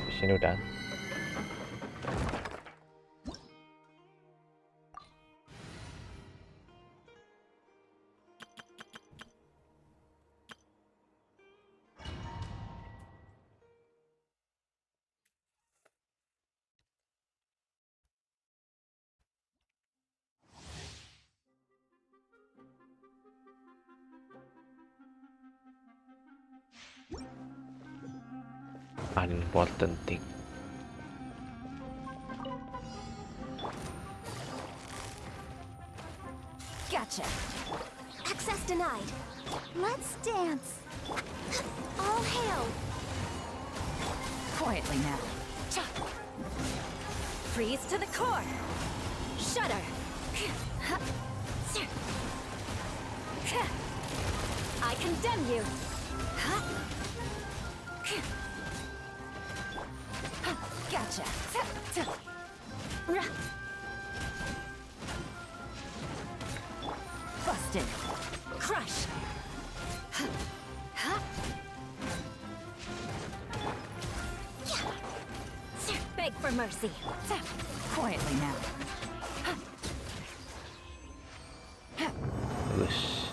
Di sini udah. Unimportant thing. Gotcha. Access denied. Let's dance. All hail. Quietly now. Freeze to the core. Shudder. I condemn you. Gotcha. Busted. Crush. Beg for mercy. Quietly now. Bagus.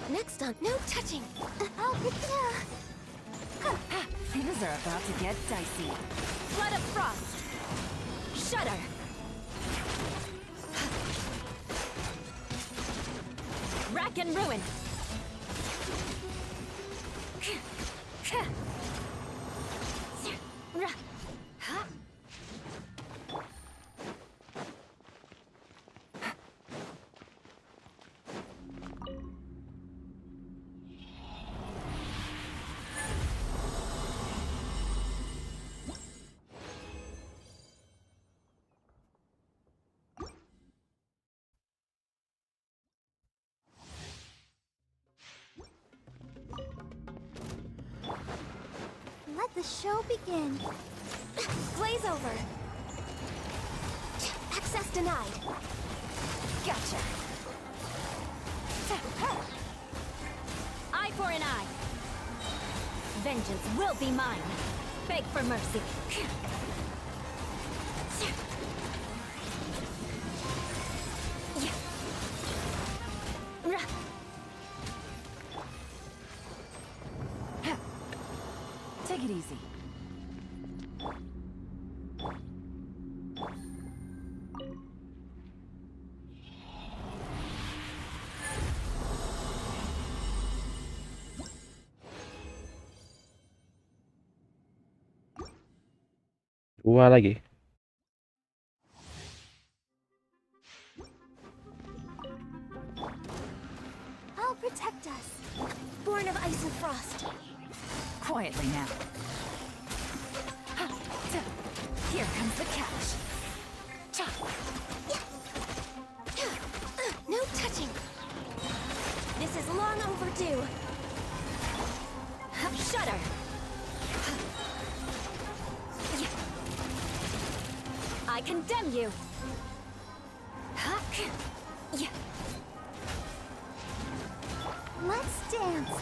Next on, no touching. Things are about to get dicey. Flood of frost. Shudder. Rack and ruin. Let the show begin. Blaze over. Access denied. Gotcha. Eye for an eye. Vengeance will be mine. Beg for mercy. Take it easy. Dua lagi. I'll protect us. Born of ice and frost. Quietly now. Here comes the catch. No touching. This is long overdue. Shudder. I condemn you. Let's dance.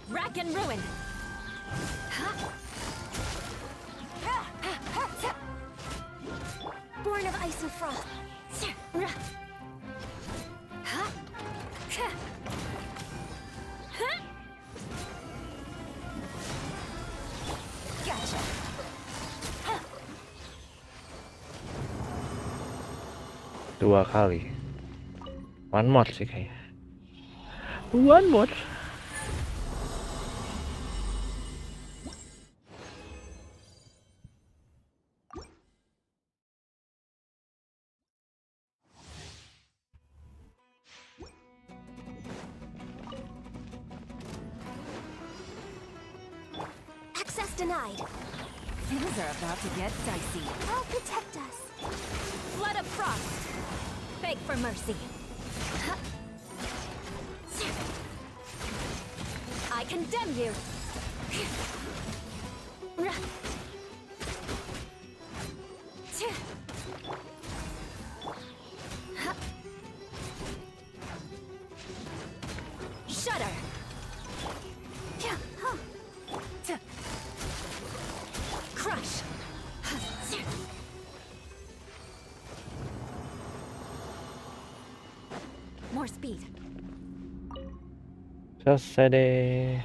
Rack and ruin. Born of ice and frost. Gotcha. Dua kali. One more sih kayaknya. One more. Access denied. Things are about to get dicey. I'll protect us. Flood of frost. Beg for mercy. I condemn you. Shudder. Crush. More speed. Selesai deh.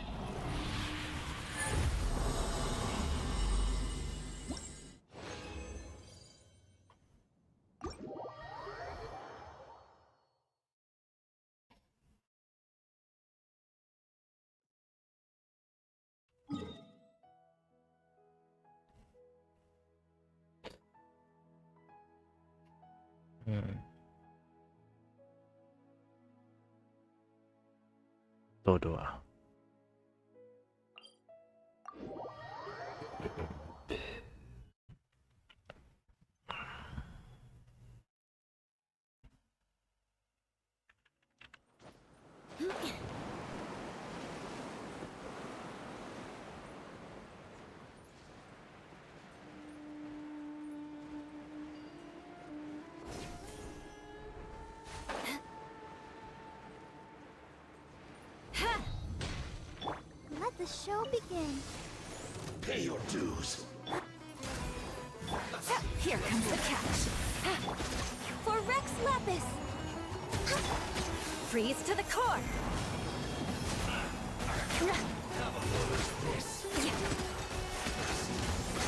Tuh dua. Let the show begin. Pay your dues. Here comes the catch. For Rex Lapis. Freeze to the core.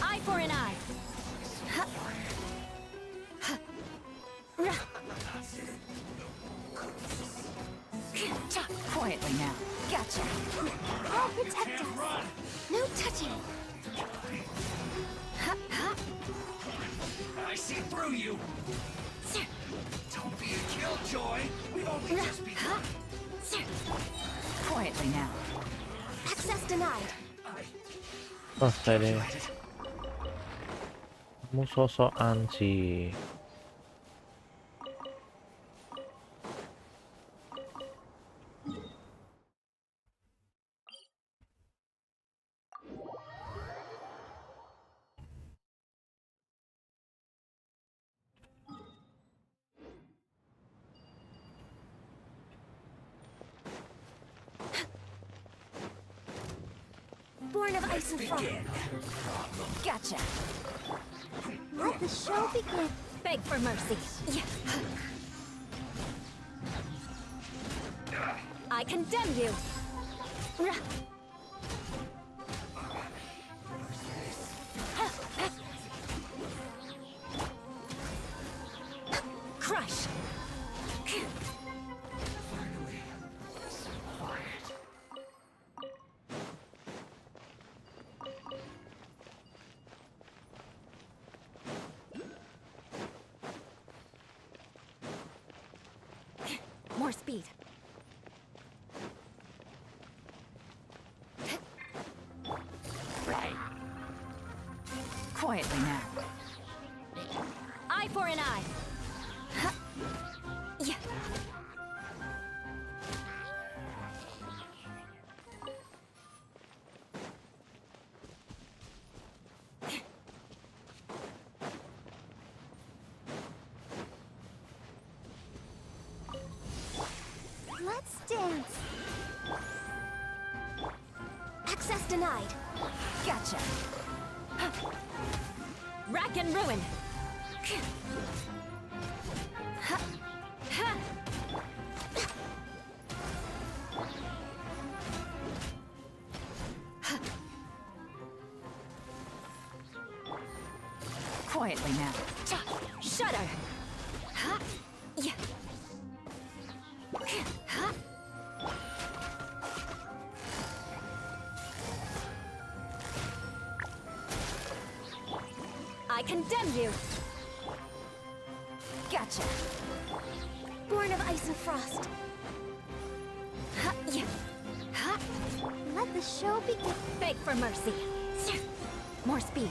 Eye for an eye. Quietly now. Gotcha. I'll protect us. No touching. I see through you. Don't be a killjoy. We've only just begun. Quietly now. Access denied. Selesai deh. Kamu sosokan sih. Born of ice and frost. Gotcha. Let the show begin. Beg for mercy. I condemn you. Crush. More speed. Quietly now. Eye for an eye. Huh. Yeah. Let's dance. Access denied. Gotcha. Rack and ruin. Quietly now. Shudder. Yeah. I condemn you. Gotcha. Born of ice and frost. Yeah. Let the show begin. Beg for mercy. More speed.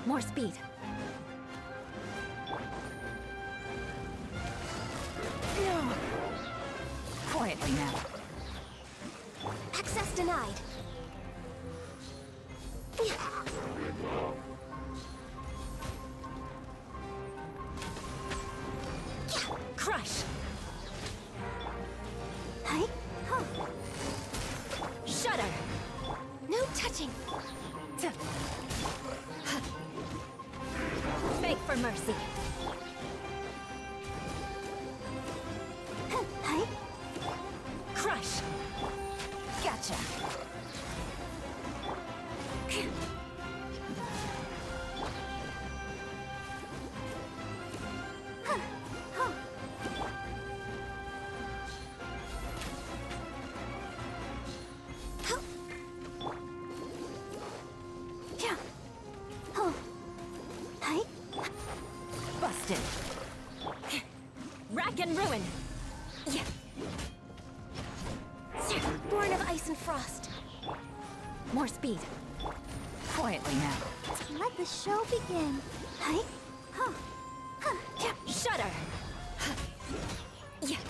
More speed. No. Quietly now. Access denied. Crush. Hi. Huh. Shudder. No touching. Beg for mercy. Hi. Crush. Gotcha. Busted. Rack and ruin. Yeah. Born of ice and frost. More speed. Quietly now. Let the show begin. Hi. Huh. Shudder. Yeah.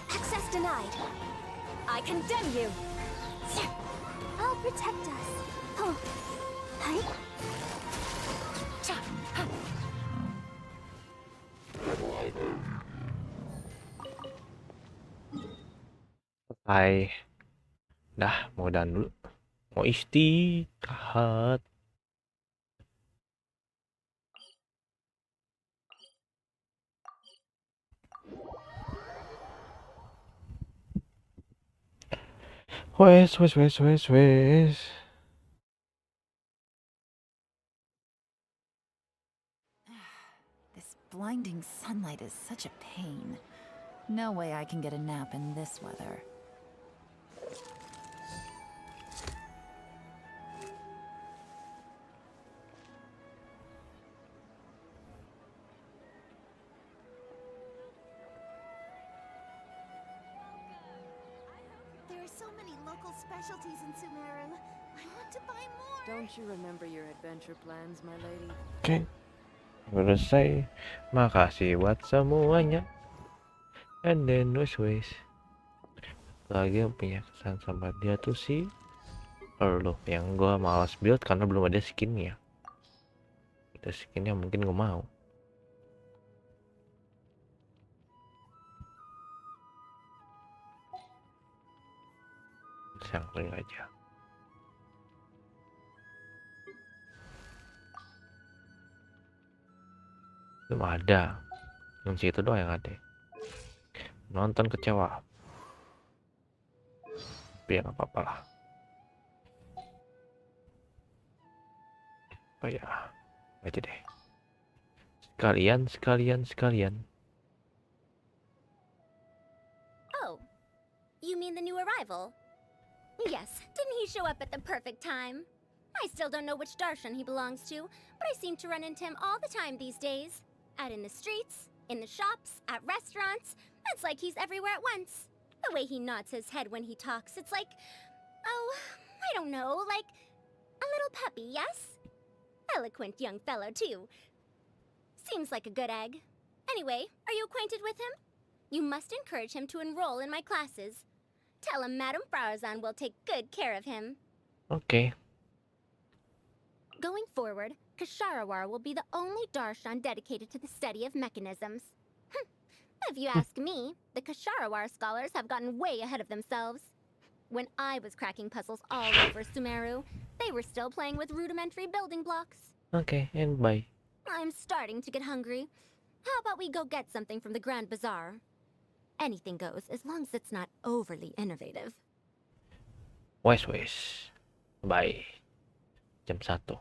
Access denied. I condemn you. I'll protect us. Huh. Hi. Selesai. Dah, mau dan dulu. Mau istirahat. Wes. This blinding sunlight is such a pain. No way I can get a nap in this weather. There are so many local specialties in Sumeru. I want to buy more. Don't you remember your adventure plans, my lady? Oke. Selesai. Makasih buat semuanya. And then wes. Lagi yang punya kesan sama dia tuh sih lo yang gua malas build karena belum ada skinnya. Ada skinnya mungkin gua mau. Sampling aja. Belum ada. Yang situ doang yang ada. Nonton kecewa. Tapi ya nggak apa-apa lah. Apa ya? Aja deh. Sekalian. Oh, you mean the new arrival? Yes, didn't he show up at the perfect time? I still don't know which darshan he belongs to, but I seem to run into him all the time these days. Out in the streets, in the shops, at restaurants. It's like he's everywhere at once. The way he nods his head when he talks, it's like, oh, I don't know, like a little puppy, yes? Eloquent young fellow, too. Seems like a good egg. Anyway, are you acquainted with him? You must encourage him to enroll in my classes. Tell him Madame Farazan will take good care of him. Oke. Going forward, Kasharawar will be the only darshan dedicated to the study of mechanisms. If you ask me, the Kasharawar scholars have gotten way ahead of themselves. When I was cracking puzzles all over Sumeru, they were still playing with rudimentary building blocks. Oke, and bye. I'm starting to get hungry. How about we go get something from the Grand Bazaar? Anything goes, as long as it's not overly innovative. Wes. Bye. Jam 1.